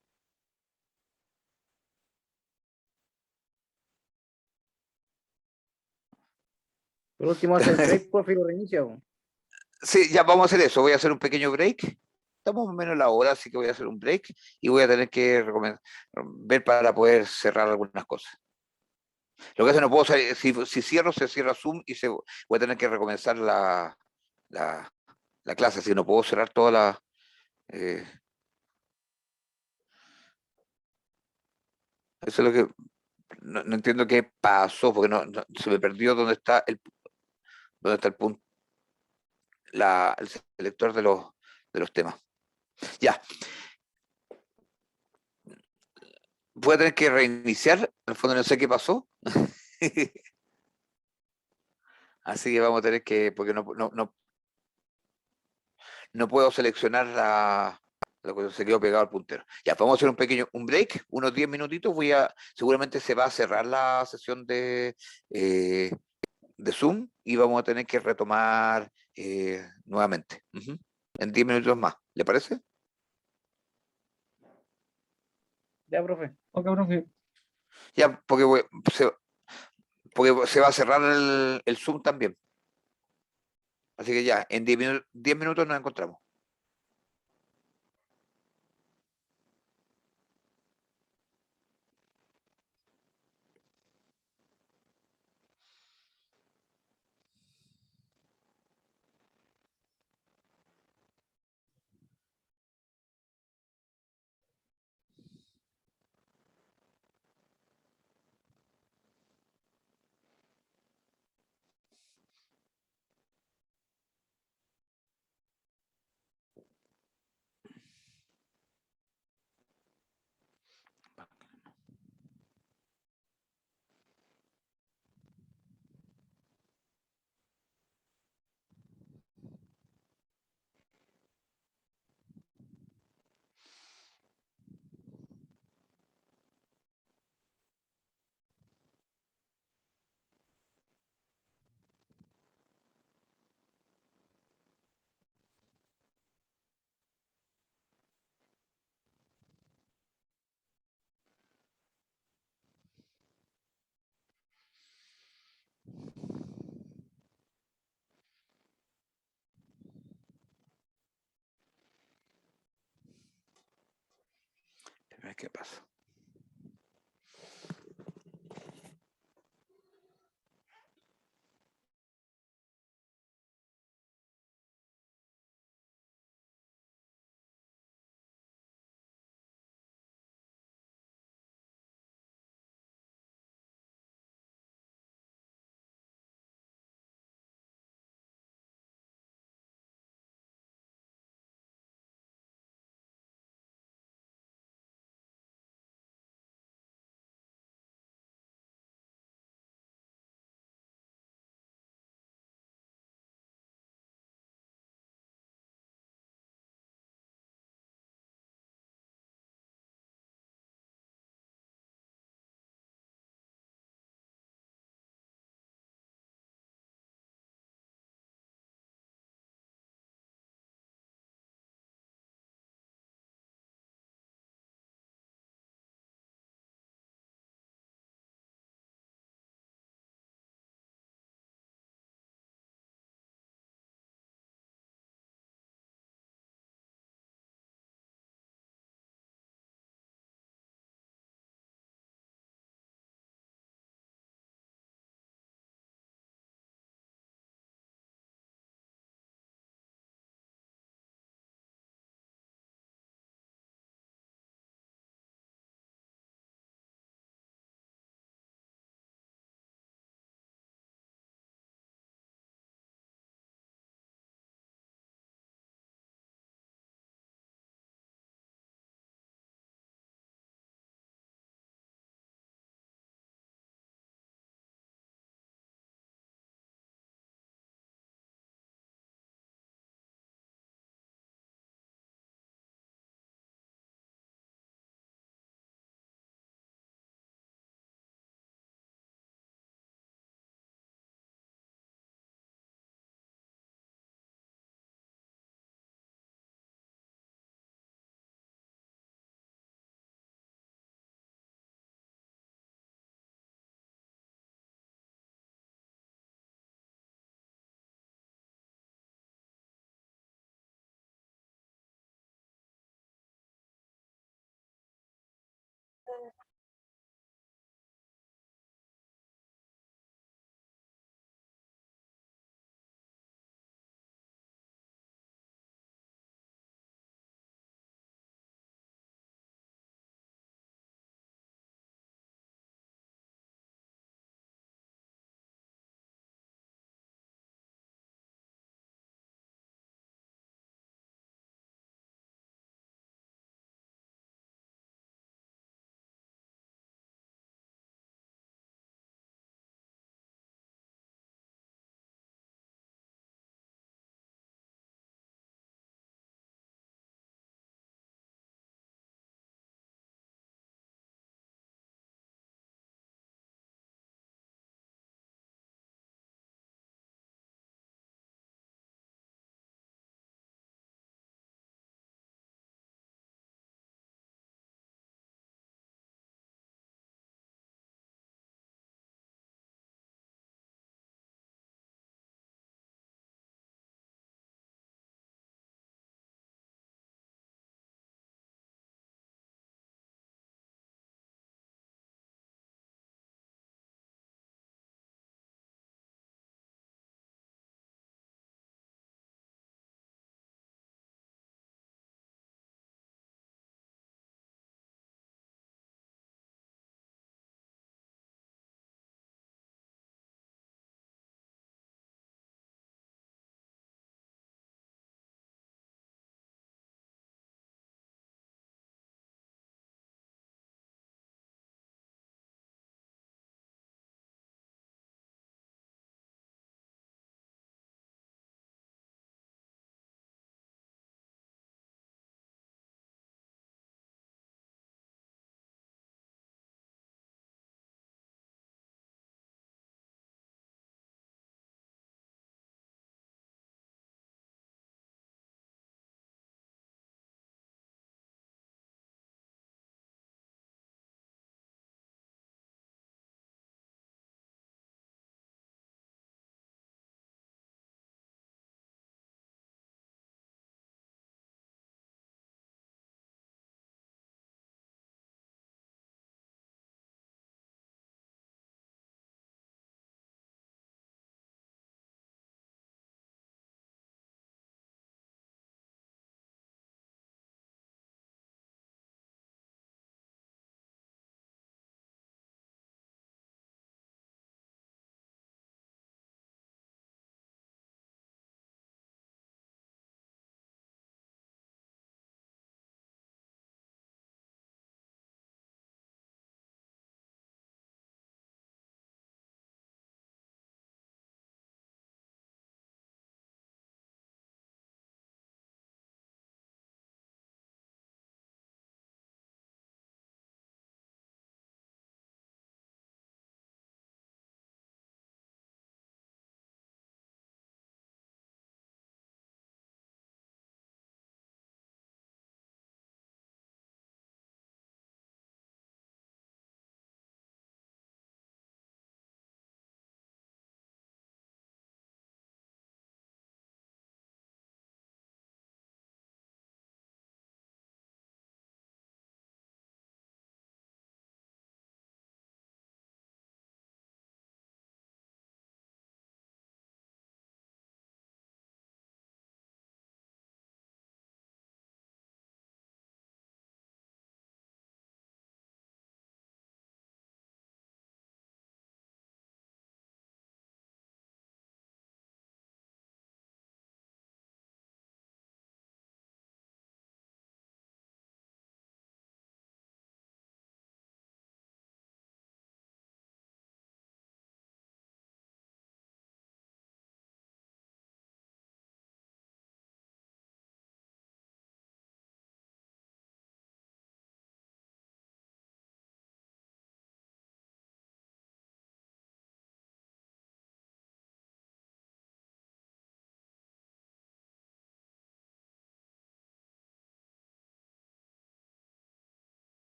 Por último, hace el break, profe, y lo reinicia. Po. Sí, ya vamos a hacer eso. Voy a hacer un pequeño break. Estamos más o menos a la hora, así que voy a hacer un break y voy a tener que ver para poder cerrar algunas cosas. Lo que hace no puedo salir, si cierro, se cierra Zoom y voy a tener que recomenzar la, la clase, así que no puedo cerrar toda la. eh, Eso es lo que. No entiendo qué pasó, porque se me perdió dónde está el punto, el selector de los temas. Ya, voy a tener que reiniciar, en el fondo no sé qué pasó. Así que vamos a tener que, porque no puedo seleccionar lo que se quedó pegado al puntero. Ya, vamos a hacer un break, unos 10 minutitos. Seguramente se va a cerrar la sesión de Zoom y vamos a tener que retomar nuevamente. En 10 minutos más. ¿Le parece? Ya, profe. Ok, profe. Ya, porque se va a cerrar el Zoom también. Así que ya, en 10 minutos nos encontramos. A ver qué pasa.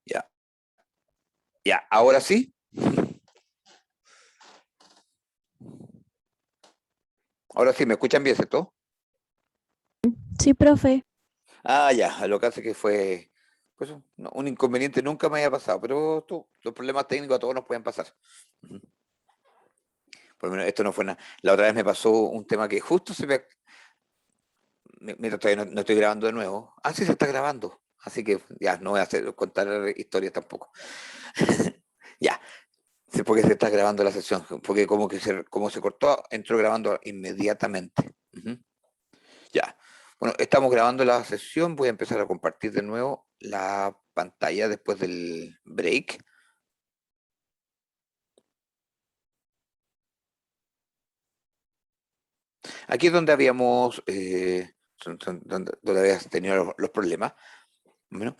Ya. Ya, ahora sí. Ahora sí, ¿me escuchan bien, cierto? Sí, profe. Ah, ya, lo que hace que fue pues, un inconveniente nunca me había pasado, pero los problemas técnicos a todos nos pueden pasar. Ujú. Por lo menos esto no fue nada. La otra vez me pasó un tema que justo mira, todavía no estoy grabando de nuevo. Ah, sí, se está grabando. Así que ya, no voy a contar historias tampoco. Ya, sí, porque se está grabando la sesión, porque como se cortó, entró grabando inmediatamente. Ujú. Ya. Bueno, estamos grabando la sesión. Voy a empezar a compartir de nuevo la pantalla después del break. Aquí es donde habíamos, donde habías tenido los problemas. Bueno,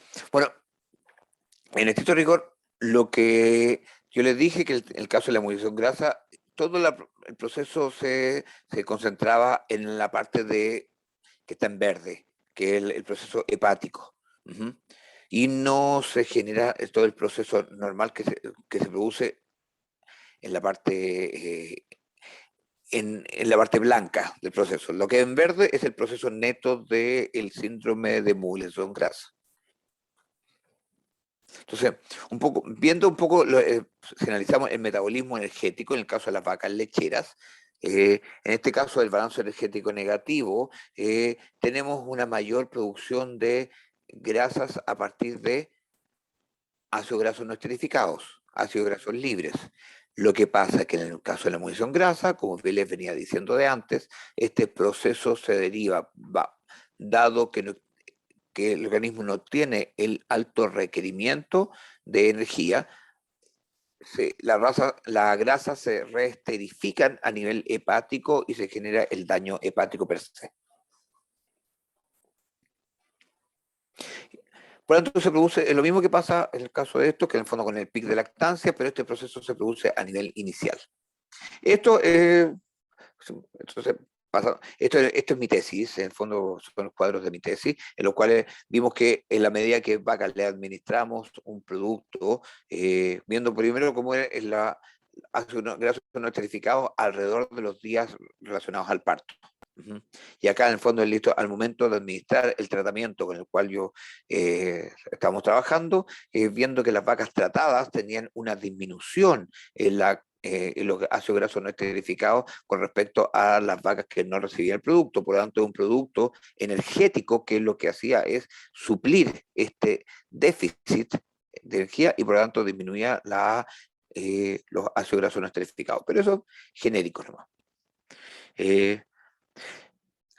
en estricto rigor, lo que yo les dije que el caso de la munición grasa, todo el proceso se concentraba en la parte que está en verde, que es el proceso hepático. Ujú. Y no se genera todo el proceso normal que se produce en la parte, en la parte blanca del proceso. Lo que en verde es el proceso neto del síndrome de munición grasa. Entonces, viendo un poco, si analizamos el metabolismo energético, en el caso de las vacas lecheras, en este caso del balance energético negativo, tenemos una mayor producción de grasas a partir de ácidos grasos no esterificados, ácidos grasos libres. Lo que pasa es que en el caso de la munición grasa, como bien les venía diciendo de antes, este proceso se deriva, dado que el organismo no tiene el alto requerimiento de energía, la grasa se reesterifican a nivel hepático y se genera el daño hepático per se. Por lo tanto, se produce lo mismo que pasa en el caso de esto, que en el fondo con el pic de lactancia, pero este proceso se produce a nivel inicial. Esto es esto es mi tesis, en el fondo son los cuadros de mi tesis, en los cuales vimos que en la medida que vacas le administramos un producto, viendo primero cómo es la ácido graso no esterificado alrededor de los días relacionados al parto. Y acá en el fondo es listo al momento de administrar el tratamiento con el cual yo estamos trabajando, viendo que las vacas tratadas tenían una disminución en los ácidos grasos no esterificados con respecto a las vacas que no recibían el producto. Por lo tanto, es un producto energético que lo que hacía es suplir este déficit de energía y por lo tanto disminuía los ácidos grasos no esterificados. Pero eso es genérico nomás.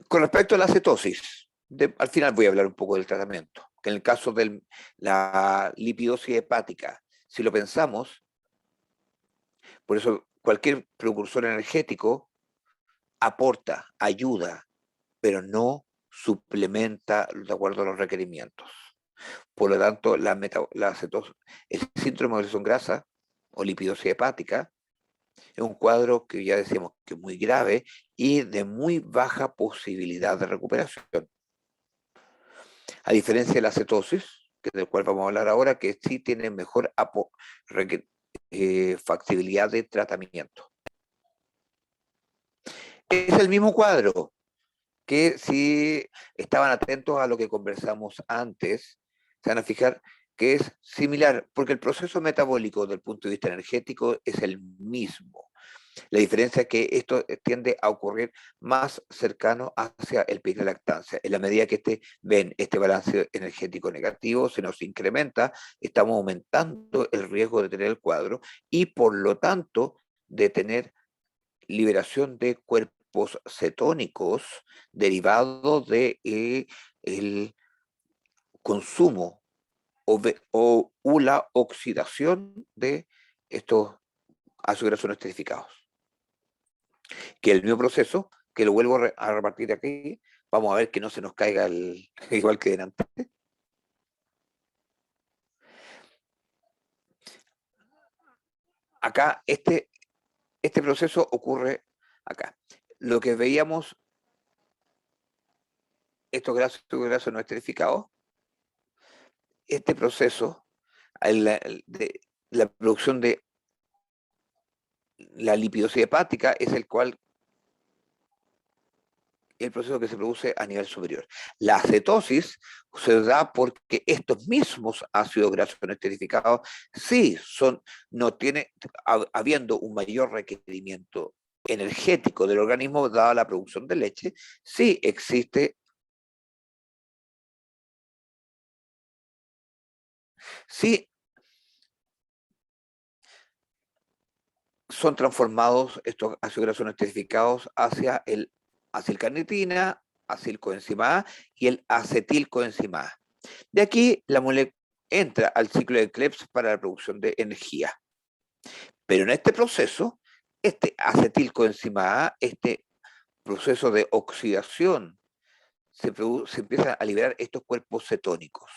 Con respecto a la cetosis, al final voy a hablar un poco del tratamiento, que en el caso de la lipidosis hepática, si lo pensamos, por eso cualquier precursor energético aporta, ayuda, pero no suplementa de acuerdo a los requerimientos. Por lo tanto, la cetosis, el síndrome de oxidación grasa o lipidosis hepática es un cuadro que ya decíamos que es muy grave y de muy baja posibilidad de recuperación. A diferencia de la cetosis, del cual vamos a hablar ahora, que sí tiene mejor factibilidad de tratamiento. Es el mismo cuadro que si estaban atentos a lo que conversamos antes, se van a fijar que es similar, porque el proceso metabólico del punto de vista energético es el mismo. La diferencia es que esto tiende a ocurrir más cercano hacia el pic de lactancia. En la medida que ven este balance energético negativo, se nos incrementa, estamos aumentando el riesgo de tener el cuadro y por lo tanto de tener liberación de cuerpos cetónicos derivados del consumo o la oxidación de estos ácidos grasos no esterificados. Que el mismo proceso, que lo vuelvo a repartir aquí, vamos a ver que no se nos caiga igual que delante. Acá, este proceso ocurre acá. Lo que veíamos, estos grasos no esterificados, este proceso, de la producción de la lipidosis hepática es el proceso que se produce a nivel superior. La cetosis se da porque estos mismos ácidos grasos no esterificados sí habiendo un mayor requerimiento energético del organismo dada la producción de leche, sí existe, sí son transformados estos ácidos grasos no esterificados hacia el acilcarnitina, acilcoenzima A y el acetilcoenzima A. De aquí la molécula entra al ciclo de Krebs para la producción de energía. Pero en este proceso, este acetilcoenzima A, este proceso de oxidación, se empiezan a liberar estos cuerpos cetónicos.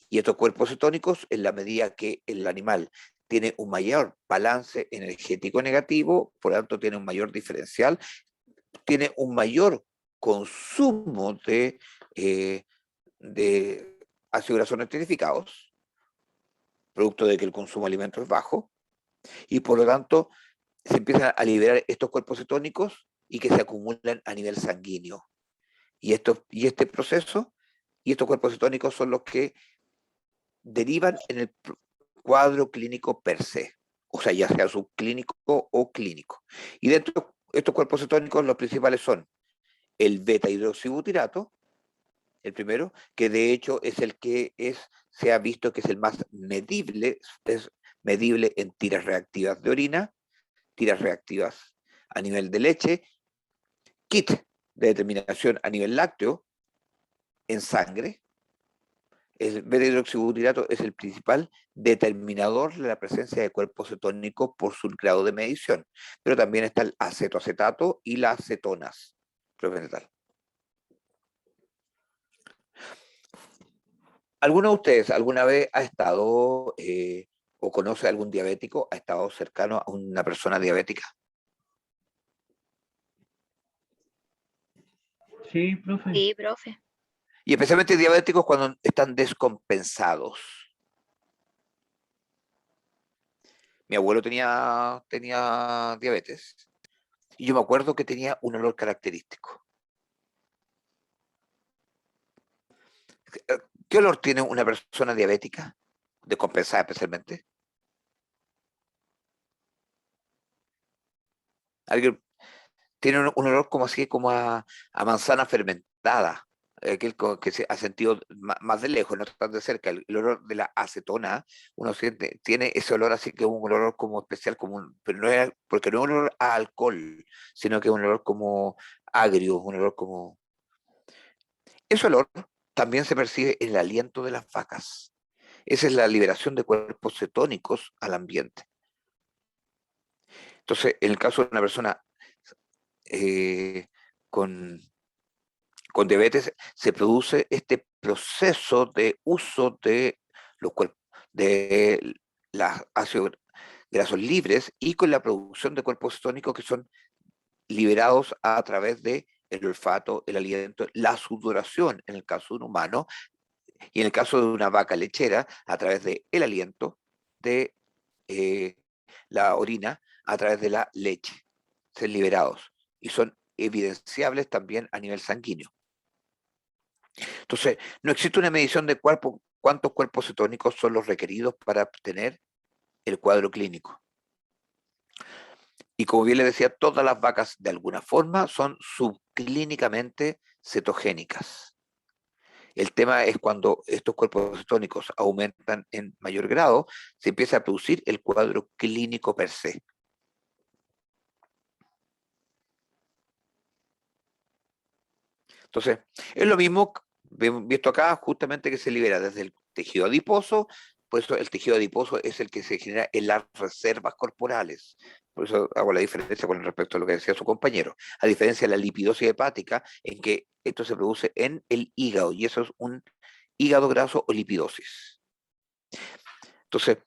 Y estos cuerpos cetónicos, en la medida que el animal tiene un mayor balance energético negativo, por lo tanto tiene un mayor diferencial, tiene un mayor consumo de ácidos grasos no esterificados, producto de que el consumo de alimentos es bajo, y por lo tanto se empiezan a liberar estos cuerpos cetónicos y que se acumulan a nivel sanguíneo. Y este proceso y estos cuerpos cetónicos son los que derivan en el cuadro clínico per se, o sea, ya sea subclínico o clínico. Y dentro de estos cuerpos cetónicos los principales son el beta-hidroxibutirato, el primero, que de hecho es el que se ha visto que es el más medible, es medible en tiras reactivas de orina, tiras reactivas a nivel de leche, kit de determinación a nivel lácteo, en sangre, El beta-hidroxibutirato es el principal determinador de la presencia de cuerpos cetónicos por su grado de medición, pero también está el acetoacetato y las cetonas, profe Natal. ¿Alguno de ustedes alguna vez ha estado o conoce a algún diabético, ha estado cercano a una persona diabética? Sí, profe. Sí, profe. Y especialmente diabéticos cuando están descompensados. Mi abuelo tenía diabetes y yo me acuerdo que tenía un olor característico. ¿Qué olor tiene una persona diabética? Descompensada especialmente. Alguien tiene un olor como así, como a manzana fermentada. Aquel que se ha sentido más de lejos, no tan de cerca. El olor de la acetona, uno siente, tiene ese olor así que es un olor como especial, pero no es, porque no es un olor a alcohol, sino que es un olor como agrio, un olor como... Ese olor también se percibe en el aliento de las vacas. Esa es la liberación de cuerpos cetónicos al ambiente. Entonces, en el caso de una persona eh, con diabetes, se produce este proceso de uso de los cuerpos, de los ácidos grasos libres y con la producción de cuerpos cetónicos que son liberados a través de el olfato, el aliento, la sudoración en el caso de un humano y en el caso de una vaca lechera a través del aliento, de la orina, a través de la leche, ser liberados y son evidenciables también a nivel sanguíneo. Entonces, no existe una medición de cuántos cuerpos cetónicos son los requeridos para obtener el cuadro clínico. Y como bien le decía, todas las vacas de alguna forma son subclínicamente cetogénicas. El tema es cuando estos cuerpos cetónicos aumentan en mayor grado, se empieza a producir el cuadro clínico per se. Entonces, es lo mismo visto acá, justamente que se libera desde el tejido adiposo, por eso el tejido adiposo es el que se genera en las reservas corporales. Por eso hago la diferencia con respecto a lo que decía su compañero. A diferencia de la lipidosis hepática, en que esto se produce en el hígado, y eso es un hígado graso o lipidosis. Entonces,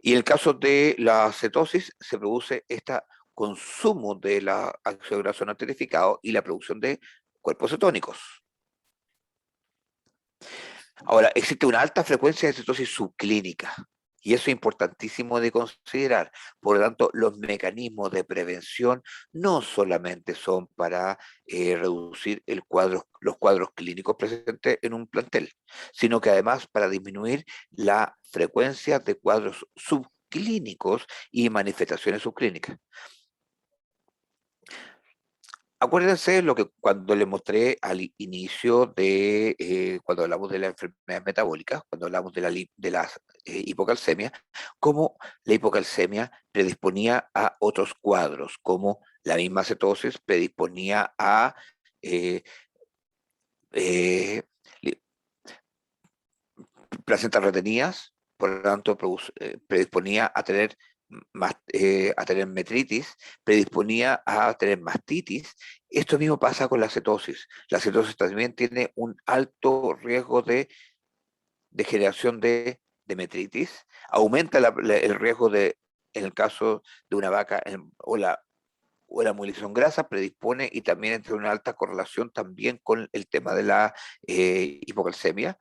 y en el caso de la cetosis, se produce este consumo de la ácido graso no esterificado y la producción de cuerpos cetónicos. Ahora, existe una alta frecuencia de cetosis subclínica y eso es importantísimo de considerar. Por lo tanto, los mecanismos de prevención no solamente son para reducir los cuadros clínicos presentes en un plantel, sino que además para disminuir la frecuencia de cuadros subclínicos y manifestaciones subclínicas. Acuérdense lo que cuando les mostré al inicio de cuando hablamos de las enfermedades metabólicas, cuando hablamos de la hipocalcemia, cómo la hipocalcemia predisponía a otros cuadros, como la misma cetosis predisponía a eh, li- placentas retenidas, por lo tanto predisponía a tener a tener metritis, predisponía a tener mastitis. Esto mismo pasa con la cetosis. La cetosis también tiene un alto riesgo de generación de metritis, aumenta el riesgo en el caso de una vaca o la movilización grasa predispone y también entre una alta correlación también con el tema de la hipocalcemia.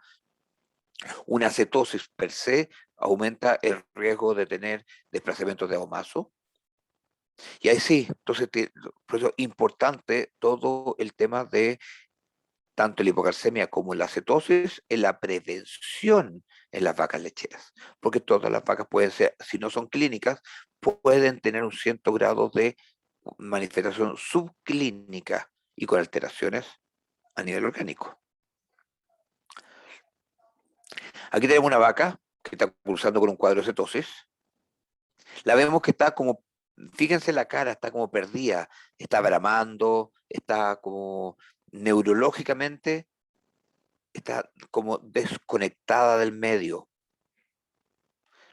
Una cetosis per se aumenta el riesgo de tener desplazamientos de ahomazo. Y ahí sí, entonces, por eso es importante todo el tema de tanto la hipocalcemia como la cetosis en la prevención en las vacas lecheras. Porque todas las vacas pueden ser, si no son clínicas, pueden tener un cierto grado de manifestación subclínica y con alteraciones a nivel orgánico. Aquí tenemos una vaca que está cursando con un cuadro de cetosis. La vemos que está como, fíjense la cara, está como perdida, está bramando, está como neurológicamente está como desconectada del medio.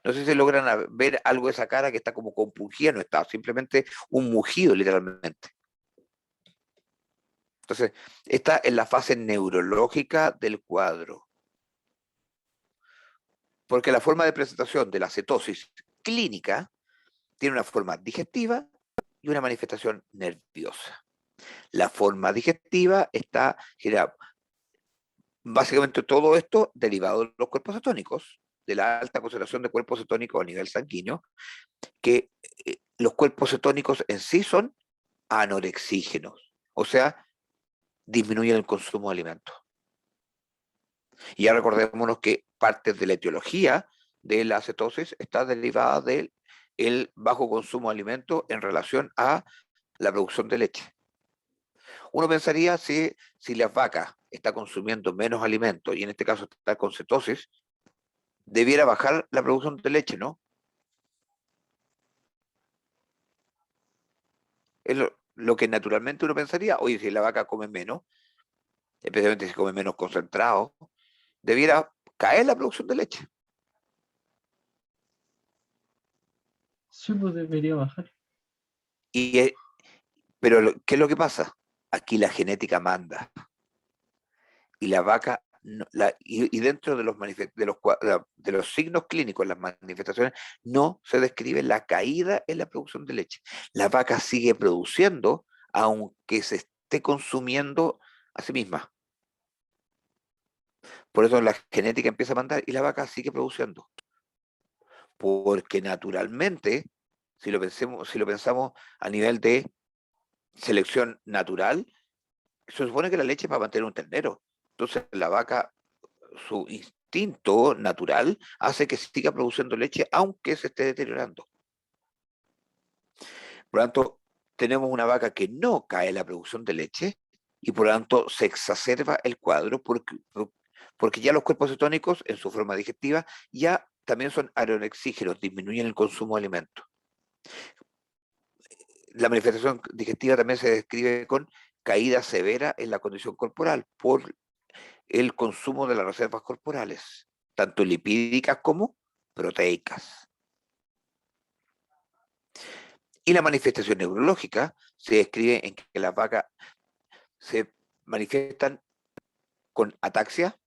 No sé si logran ver algo de esa cara que está como compungida, no está, simplemente un mugido literalmente. Entonces, está en la fase neurológica del cuadro. Porque la forma de presentación de la cetosis clínica tiene una forma digestiva y una manifestación nerviosa. La forma digestiva está generada, básicamente todo esto derivado de los cuerpos cetónicos, de la alta concentración de cuerpos cetónicos a nivel sanguíneo, que los cuerpos cetónicos en sí son anorexígenos, o sea, disminuyen el consumo de alimentos. Y ya recordémonos que parte de la etiología de la cetosis está derivada del bajo consumo de alimentos en relación a la producción de leche. Uno pensaría si la vaca está consumiendo menos alimentos, y en este caso está con cetosis, debiera bajar la producción de leche, ¿no? Es lo que naturalmente uno pensaría, oye, si la vaca come menos, especialmente si come menos concentrado, debiera caer la producción de leche. Sí, pues debería bajar. Pero ¿qué es lo que pasa? Aquí la genética manda. Y la vaca, y dentro de los signos clínicos, las manifestaciones, no se describe la caída en la producción de leche. La vaca sigue produciendo, aunque se esté consumiendo a sí misma. Por eso la genética empieza a mandar y la vaca sigue produciendo. Porque naturalmente, si lo pensamos a nivel de selección natural, se supone que la leche es para mantener un ternero. Entonces la vaca, su instinto natural hace que siga produciendo leche aunque se esté deteriorando. Por lo tanto, tenemos una vaca que no cae la producción de leche y por lo tanto se exacerba el cuadro porque ya los cuerpos cetónicos en su forma digestiva ya también son anorexígenos, disminuyen el consumo de alimentos. La manifestación digestiva también se describe con caída severa en la condición corporal por el consumo de las reservas corporales, tanto lipídicas como proteicas. Y la manifestación neurológica se describe en que las vacas se manifiestan con ataxia,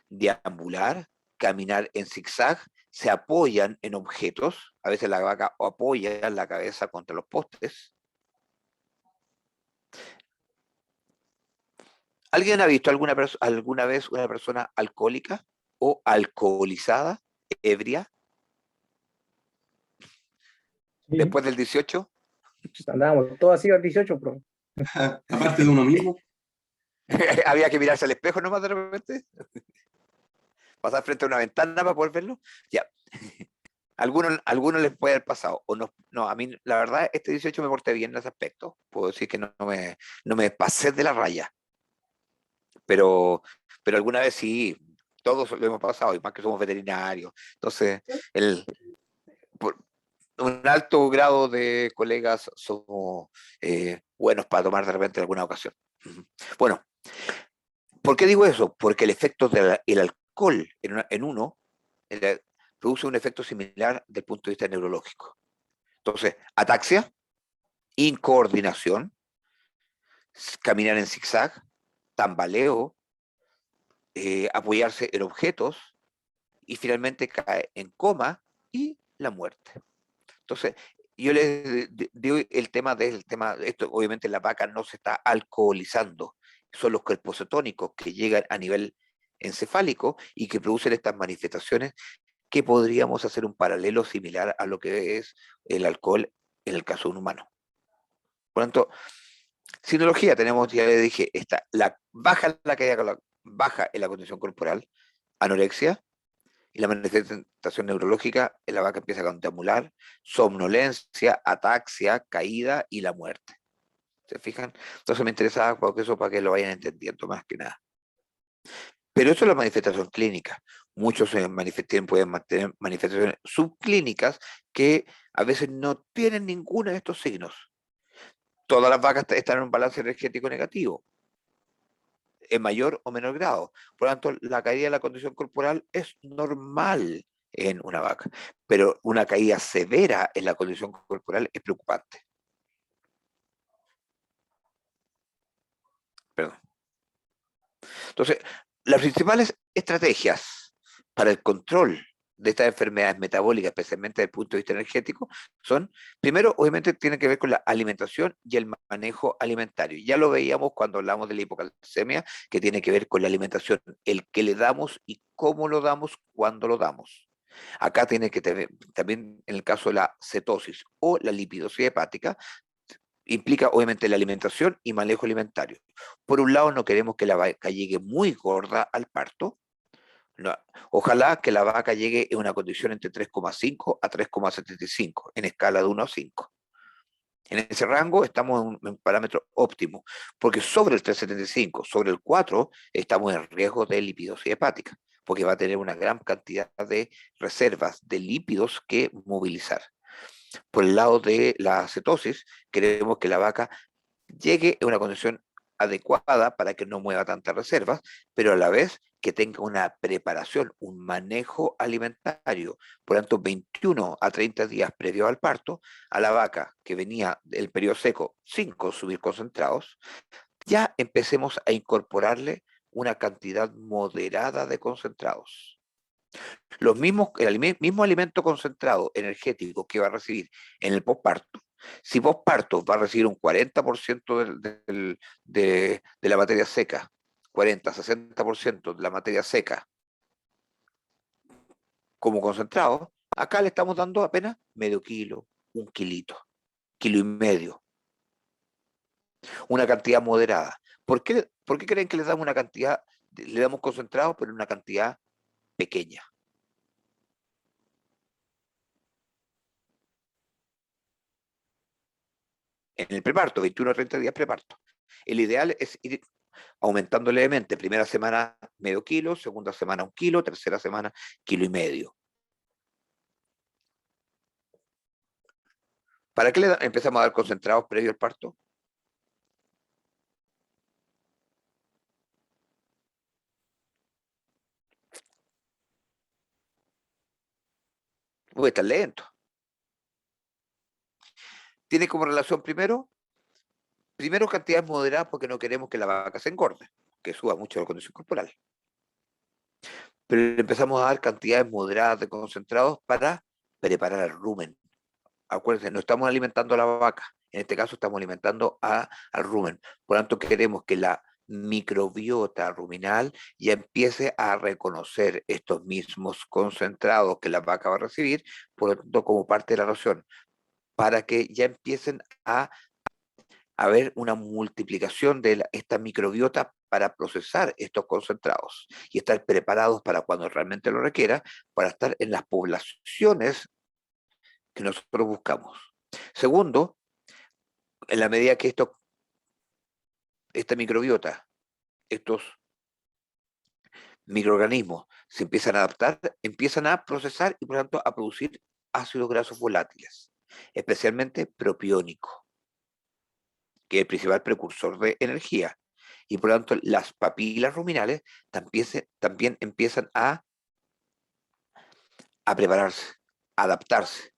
deambular, caminar en zigzag, se apoyan en objetos, a veces la vaca apoya la cabeza contra los postes. ¿Alguien ha visto alguna vez una persona alcohólica o alcoholizada, ebria, Sí. después del 18? Andábamos todos así al 18, bro. Aparte de uno mismo. Había que mirarse al espejo nomás de repente. Pasar frente a una ventana para poder verlo. Ya. Algunos les puede haber pasado. O no, a mí, la verdad, este 18 me porté bien en ese aspecto. Puedo decir que no me pasé de la raya. Pero alguna vez sí, todos lo hemos pasado, y más que somos veterinarios. Entonces, por un alto grado de colegas somos buenos para tomar de repente en alguna ocasión. Bueno, ¿por qué digo eso? Porque el efecto del alcohol en uno produce un efecto similar desde el punto de vista neurológico. Entonces, ataxia, incoordinación, caminar en zigzag, tambaleo, apoyarse en objetos y finalmente cae en coma y la muerte. Entonces, yo les digo el tema esto obviamente la vaca no se está alcoholizando, son los cuerpos cetónicos que llegan a nivel encefálico y que producen estas manifestaciones que podríamos hacer un paralelo similar a lo que es el alcohol en el caso de un humano. Por lo tanto, sinología tenemos, ya le dije, baja en la condición corporal, anorexia, y la manifestación neurológica en la vaca empieza a contamular, somnolencia, ataxia, caída y la muerte. ¿Se fijan? Entonces me interesaba porque eso para que lo vayan entendiendo más que nada. Pero eso es la manifestación clínica. Muchos pueden mantener manifestaciones subclínicas que a veces no tienen ninguno de estos signos. Todas las vacas están en un balance energético negativo. en mayor o menor grado. Por lo tanto, la caída de la condición corporal es normal en una vaca, pero una caída severa en la condición corporal es preocupante. Perdón. Entonces, las principales estrategias para el control de estas enfermedades metabólicas, especialmente desde el punto de vista energético, son, primero, obviamente, tienen que ver con la alimentación y el manejo alimentario. Ya lo veíamos cuando hablamos de la hipocalcemia, que tiene que ver con la alimentación, el que le damos y cómo lo damos, cuándo lo damos. Acá tiene que tener, también en el caso de la cetosis o la lipidosis hepática, implica obviamente la alimentación y manejo alimentario. Por un lado, no queremos que la vaca llegue muy gorda al parto. No, ojalá que la vaca llegue en una condición entre 3,5 a 3,75 en escala de 1 a 5. En ese rango estamos en un parámetro óptimo, porque sobre el 3,75, sobre el 4, estamos en riesgo de lipidosis hepática, porque va a tener una gran cantidad de reservas de lípidos que movilizar. Por el lado de la cetosis, queremos que la vaca llegue en una condición adecuada para que no mueva tantas reservas, pero a la vez que tenga una preparación, un manejo alimentario. Por lo tanto, 21 a 30 días previo al parto, a la vaca que venía del periodo seco sin consumir concentrados, ya empecemos a incorporarle una cantidad moderada de concentrados. El mismo alimento concentrado energético que va a recibir en el posparto, si posparto va a recibir un 40% de la materia seca, 40-60% de la materia seca como concentrado, acá le estamos dando apenas medio kilo, un kilito, kilo y medio, una cantidad moderada. ¿Por qué creen que le damos una cantidad, le damos concentrado, pero en una cantidad pequeña? En el preparto, 21 a 30 días preparto. El ideal es ir aumentando levemente. Primera semana medio kilo, segunda semana un kilo, tercera semana kilo y medio. ¿Para qué empezamos a dar concentrados previo al parto? Voy a estar lento. Tiene como relación primero cantidades moderadas porque no queremos que la vaca se engorde, que suba mucho la condición corporal. Pero empezamos a dar cantidades moderadas de concentrados para preparar el rumen. Acuérdense, no estamos alimentando a la vaca, en este caso estamos alimentando al rumen. Por lo tanto, queremos que la microbiota ruminal ya empiece a reconocer estos mismos concentrados que la vaca va a recibir, por lo tanto, como parte de la ración, para que ya empiecen a haber una multiplicación de esta microbiota para procesar estos concentrados y estar preparados para cuando realmente lo requiera, para estar en las poblaciones que nosotros buscamos. Segundo, en la medida que esta microbiota, estos microorganismos se empiezan a adaptar, empiezan a procesar y por lo tanto a producir ácidos grasos volátiles, especialmente propiónico, que es el principal precursor de energía. Y por lo tanto las papilas ruminales también empiezan a prepararse, a adaptarse,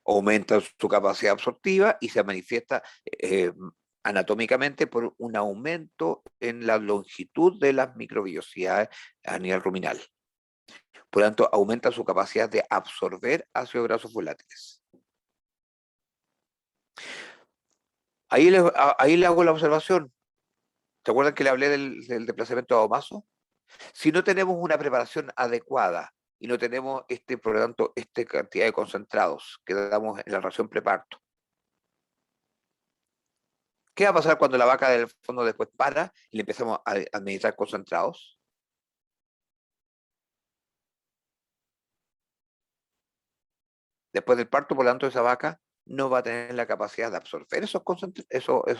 aumentan su capacidad absortiva y se manifiesta anatómicamente por un aumento en la longitud de las microvellosidades a nivel ruminal. Por lo tanto, aumenta su capacidad de absorber ácidos grasos volátiles. Ahí le hago la observación. ¿Se acuerdan que le hablé del desplazamiento de Aomaso? Si no tenemos una preparación adecuada y no tenemos, por lo tanto, esta cantidad de concentrados que damos en la ración preparto, ¿qué va a pasar cuando la vaca del fondo después para y le empezamos a administrar concentrados? Después del parto, por lo tanto, esa vaca no va a tener la capacidad de absorber esos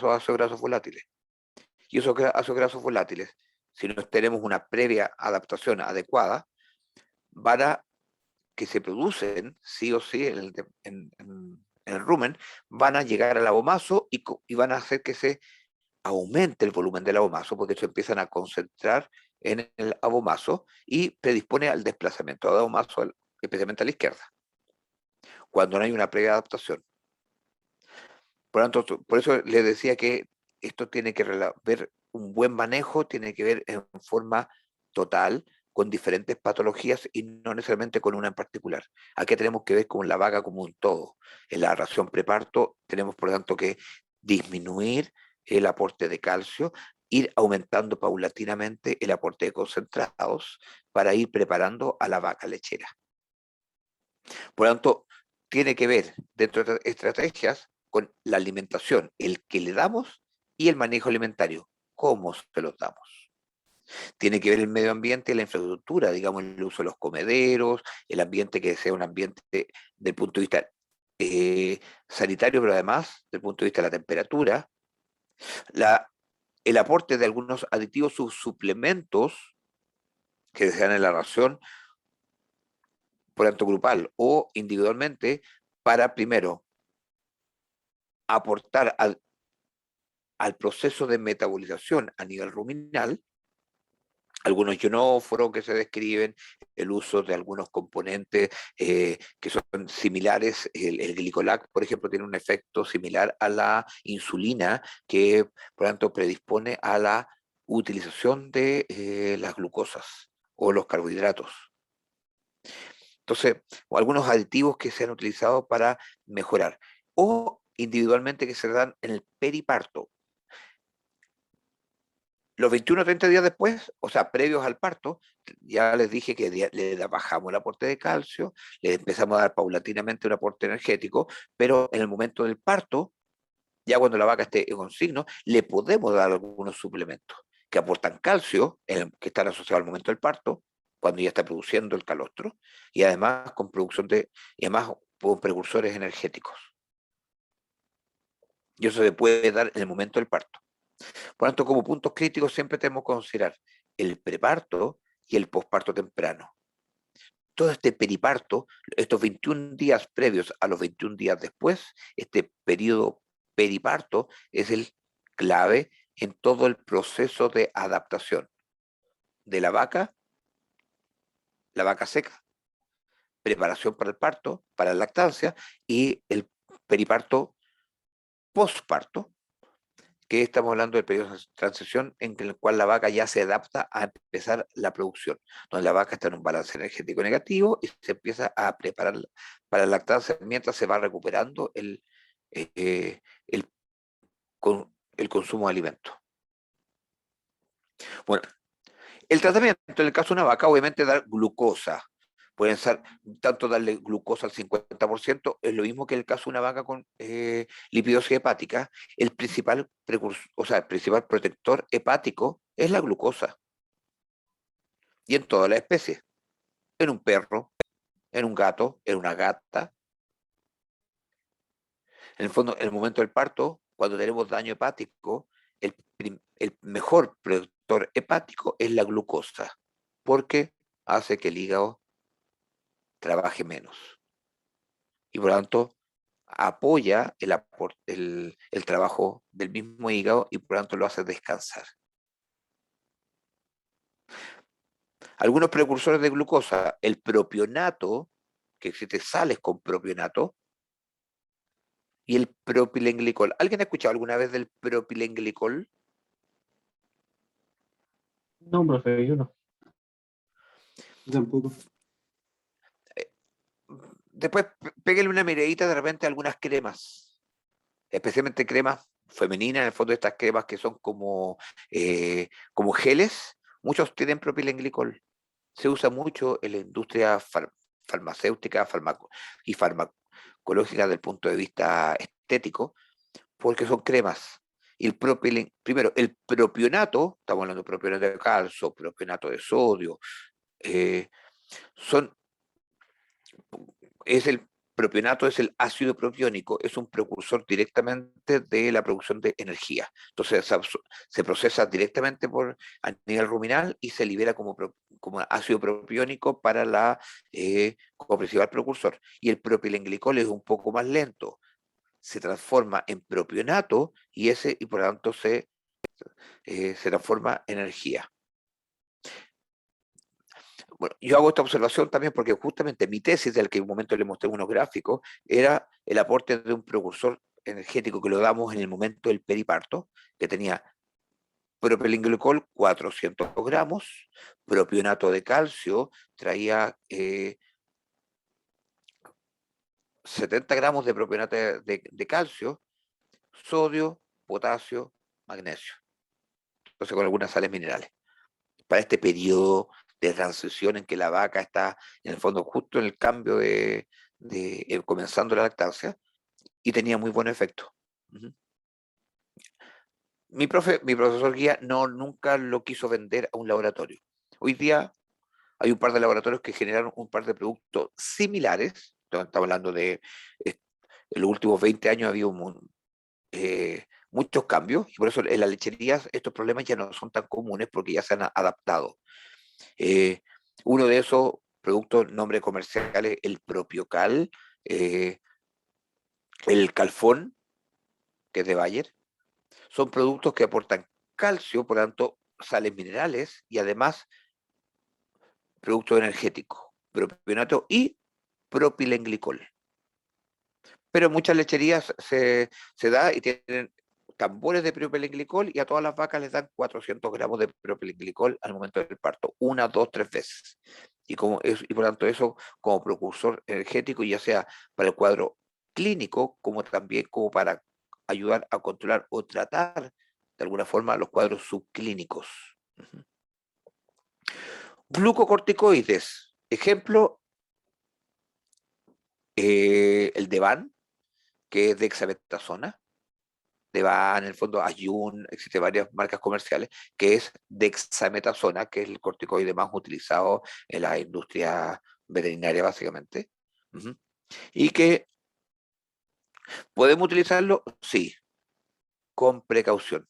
ácidos grasos volátiles. Y esos ácidos grasos volátiles, si no tenemos una previa adaptación adecuada, van a que se producen sí o sí en el rumen, van a llegar al abomaso y van a hacer que se aumente el volumen del abomaso, porque se empiezan a concentrar en el abomaso y predispone al desplazamiento de abomaso, especialmente a la izquierda, cuando no hay una previa adaptación. Por lo tanto, por eso les decía que esto tiene que ver un buen manejo, tiene que ver en forma total con diferentes patologías y no necesariamente con una en particular. Aquí tenemos que ver con la vaca como un todo. En la ración preparto tenemos, por lo tanto, que disminuir el aporte de calcio, ir aumentando paulatinamente el aporte de concentrados para ir preparando a la vaca lechera. Por lo tanto, tiene que ver dentro de estrategias con la alimentación, el que le damos y el manejo alimentario, cómo se los damos. Tiene que ver el medio ambiente y la infraestructura, digamos, el uso de los comederos, el ambiente que sea un ambiente del punto de vista sanitario, pero además del punto de vista de la temperatura, el aporte de algunos aditivos suplementos que se dan en la ración, por tanto grupal o individualmente, para primero aportar al proceso de metabolización a nivel ruminal, algunos ionóforos que se describen, el uso de algunos componentes que son similares, el glicolac, por ejemplo, tiene un efecto similar a la insulina, que por lo tanto predispone a la utilización de las glucosas o los carbohidratos. Entonces, o algunos aditivos que se han utilizado para mejorar, o individualmente que se dan en el periparto. Los 21 o 30 días después, o sea, previos al parto, ya les dije que le bajamos el aporte de calcio, le empezamos a dar paulatinamente un aporte energético, pero en el momento del parto, ya cuando la vaca esté con signos, le podemos dar algunos suplementos que aportan calcio, que están asociados al momento del parto, cuando ya está produciendo el calostro, y además con con precursores energéticos. Y eso se puede dar en el momento del parto. Por lo tanto, como puntos críticos siempre tenemos que considerar el preparto y el posparto temprano. Todo este periparto, estos 21 días previos a los 21 días después, este periodo periparto es el clave en todo el proceso de adaptación de la vaca seca, preparación para el parto, para la lactancia y el periparto posparto, que estamos hablando del periodo de transición en el cual la vaca ya se adapta a empezar la producción, donde la vaca está en un balance energético negativo y se empieza a preparar para la lactancia mientras se va recuperando el consumo de alimentos. Bueno, el tratamiento en el caso de una vaca, obviamente dar glucosa. Pueden ser tanto darle glucosa al 50%, es lo mismo que en el caso de una vaca con lipidosis hepática. El principal el principal protector hepático es la glucosa. Y en todas las especies. En un perro, en un gato, en una gata. En el fondo, en el momento del parto, cuando tenemos daño hepático, el mejor protector hepático es la glucosa, porque hace que el hígado trabaje menos. Y por lo tanto, apoya el trabajo del mismo hígado y por lo tanto lo hace descansar. Algunos precursores de glucosa, el propionato, que existe sales con propionato, y el propilenglicol. ¿Alguien ha escuchado alguna vez del propilenglicol? No, profe, yo no. Tampoco. Después péguenle una miradita de repente a algunas cremas, especialmente cremas femeninas, en el fondo estas cremas que son como geles, muchos tienen propilenglicol. Se usa mucho en la industria farmacéutica y farmacológica desde el punto de vista estético, porque son cremas. Y primero, el propionato, estamos hablando de propionato de calcio, propionato de sodio, el propionato es el ácido propiónico, es un precursor directamente de la producción de energía. Entonces se procesa directamente a nivel ruminal y se libera como ácido propiónico para como principal precursor. Y el propilenglicol es un poco más lento, se transforma en propionato y por lo tanto se se transforma en energía. Bueno, yo hago esta observación también porque justamente mi tesis, del que en un momento le mostré unos gráficos, era el aporte de un precursor energético que lo damos en el momento del periparto, que tenía propilenglicol 400 gramos, propionato de calcio traía 70 gramos de propionato de calcio, sodio, potasio, magnesio. Entonces con algunas sales minerales. Para este periodo de transición en que la vaca está, en el fondo, justo en el cambio comenzando la lactancia, y tenía muy buen efecto. Mi profesor guía nunca lo quiso vender a un laboratorio. Hoy día hay un par de laboratorios que generaron un par de productos similares. Estamos hablando de, en los últimos 20 años ha habido muchos cambios, y por eso en las lecherías estos problemas ya no son tan comunes porque ya se han adaptado. Uno de esos productos, nombre comercial, es el Propiocal, el Calfón, que es de Bayer. Son productos que aportan calcio, por lo tanto, sales minerales y además productos energéticos, propionato y propilenglicol. Pero en muchas lecherías se da y tienen tambores de propilenglicol y a todas las vacas les dan 400 gramos de propilenglicol al momento del parto, 1, 2, 3 veces. Y por tanto eso como precursor energético, ya sea para el cuadro clínico, como también como para ayudar a controlar o tratar de alguna forma los cuadros subclínicos. Glucocorticoides, ejemplo, el Devan, que es dexametasona. Devan, en el fondo, Ayun, existen varias marcas comerciales, que es dexametasona, que es el corticoide más utilizado en la industria veterinaria, básicamente. Y que podemos utilizarlo, sí, con precaución.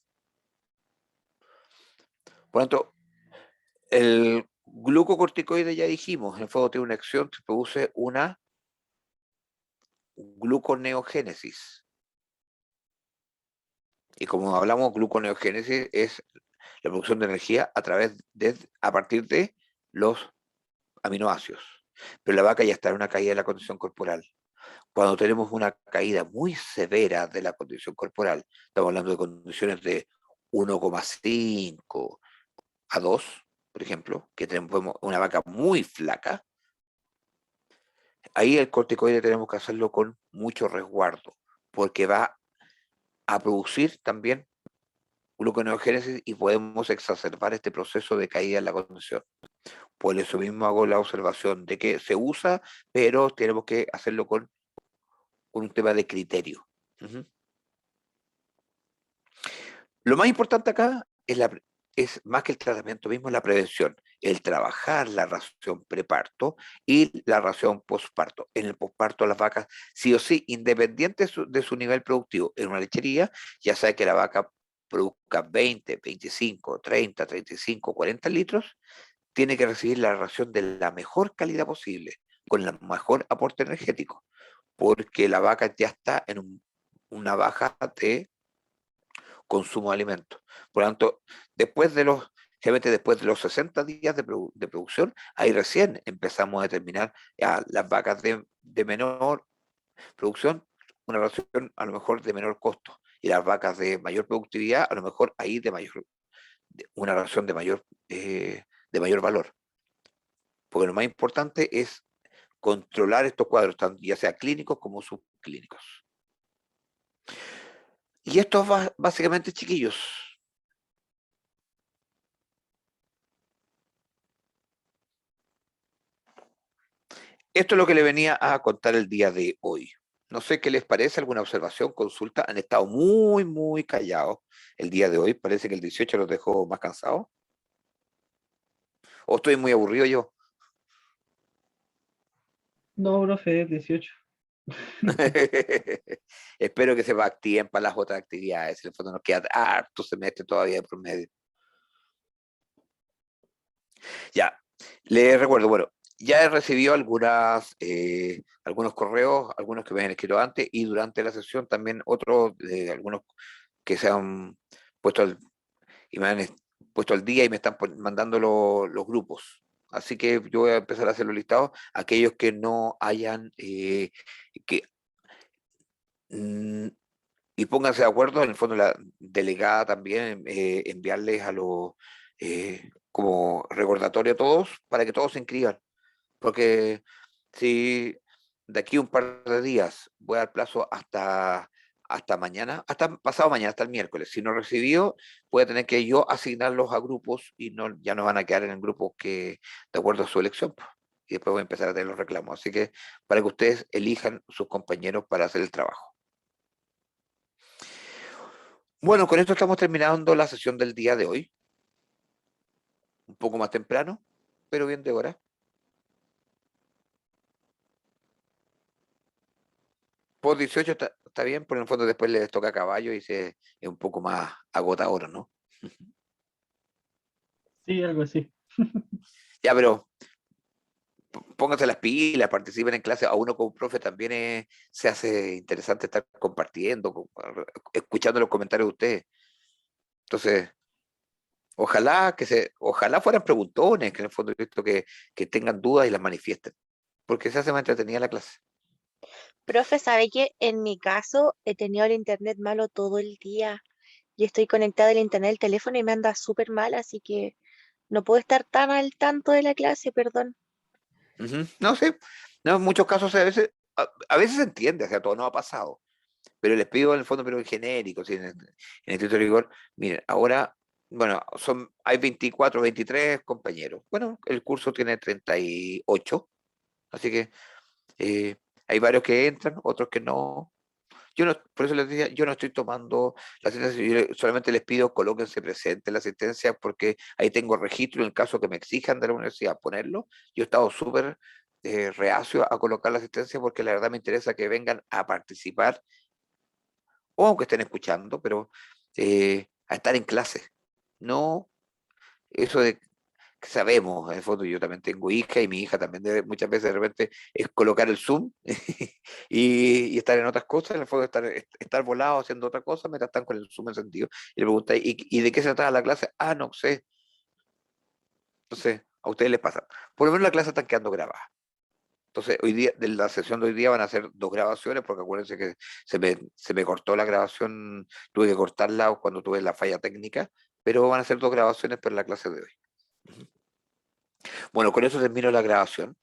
Por lo tanto, el glucocorticoide, ya dijimos, en el fondo tiene una acción que produce una gluconeogénesis. Y como hablamos, gluconeogénesis es la producción de energía a partir de los aminoácidos. Pero la vaca ya está en una caída de la condición corporal. Cuando tenemos una caída muy severa de la condición corporal, estamos hablando de condiciones de 1,5 a 2, por ejemplo, que tenemos una vaca muy flaca, ahí el corticoide tenemos que hacerlo con mucho resguardo, porque va a producir también gluconeogénesis y podemos exacerbar este proceso de caída en la condición. Por eso mismo hago la observación de que se usa, pero tenemos que hacerlo con un tema de criterio. Lo más importante acá es más que el tratamiento mismo, la prevención, el trabajar la ración preparto y la ración postparto. En el postparto las vacas, sí o sí, independiente de su nivel productivo, en una lechería, ya sabe que la vaca produzca 20, 25, 30, 35, 40 litros, tiene que recibir la ración de la mejor calidad posible, con el mejor aporte energético, porque la vaca ya está en una baja de consumo de alimentos. Por lo tanto, generalmente después de los 60 días de producción, ahí recién empezamos a determinar a las vacas de menor producción, una ración a lo mejor de menor costo, y las vacas de mayor productividad, a lo mejor ahí una ración de mayor valor. Porque lo más importante es controlar estos cuadros, ya sea clínicos como subclínicos. Y esto es básicamente, chiquillos. Esto es lo que le venía a contar el día de hoy. No sé qué les parece, alguna observación, consulta. Han estado muy, muy callados el día de hoy. Parece que el 18 los dejó más cansados. ¿O estoy muy aburrido yo? No, profe, es 18. Espero que se activen para las otras actividades. En el fondo nos queda harto semestre todavía por medio. Ya, les recuerdo, bueno, ya he recibido algunos correos, algunos que me han escrito antes y durante la sesión también otros, algunos que se han puesto y me han puesto al día y me están mandando los grupos. Así que yo voy a empezar a hacer los listados. Aquellos que no hayan, que, mm, y pónganse de acuerdo, en el fondo la delegada también, enviarles a los, como recordatorio a todos, para que todos se inscriban. Porque si de aquí un par de días voy a dar plazo hasta mañana, hasta pasado mañana, hasta el miércoles. Si no recibió, voy a tener que yo asignarlos a grupos y no, ya no van a quedar en grupos que de acuerdo a su elección, pues. Y después voy a empezar a tener los reclamos. Así que para que ustedes elijan sus compañeros para hacer el trabajo. Bueno, con esto estamos terminando la sesión del día de hoy. Un poco más temprano, pero bien de hora. Por 18 está bien, pero en el fondo después les toca a caballo y es un poco más agotador, ¿no? Sí, algo así. Ya, pero pónganse las pilas, participen en clase. A uno como profe también se hace interesante estar compartiendo, escuchando los comentarios de ustedes. Entonces, ojalá fueran preguntones, que en el fondo esto que tengan dudas y las manifiesten, porque se hace más entretenida la clase. Profe, ¿sabe que en mi caso he tenido el internet malo todo el día y estoy conectada al internet del teléfono y me anda súper mal, así que no puedo estar tan al tanto de la clase, perdón. Ujú. No sé, no, en muchos casos a veces se entiende, o sea, todo no ha pasado, pero les pido en el fondo, pero en genérico, ¿sí? En el Instituto de Rigor, miren, ahora, bueno, hay 24, 23 compañeros. Bueno, el curso tiene 38, así que hay varios que entran, otros que no. Yo no, por eso les decía, yo no estoy tomando la asistencia, solamente les pido colóquense presente en la asistencia porque ahí tengo registro en el caso que me exijan de la universidad ponerlo. Yo he estado súper reacio a colocar la asistencia porque la verdad me interesa que vengan a participar o aunque estén escuchando, pero a estar en clase. No eso de que sabemos, en el fondo yo también tengo hija y mi hija también muchas veces de repente es colocar el Zoom y estar en otras cosas, en el fondo estar volado haciendo otra cosa mientras están con el Zoom encendido. Y le pregunta, ¿y de qué se trata la clase? Ah, no sé. Entonces, a ustedes les pasa. Por lo menos la clase está quedando grabada. Entonces, hoy día, de la sesión de hoy día van a ser 2 grabaciones, porque acuérdense que se me cortó la grabación, tuve que cortarla cuando tuve la falla técnica, pero van a ser 2 grabaciones para la clase de hoy. Bueno, con eso termino la grabación.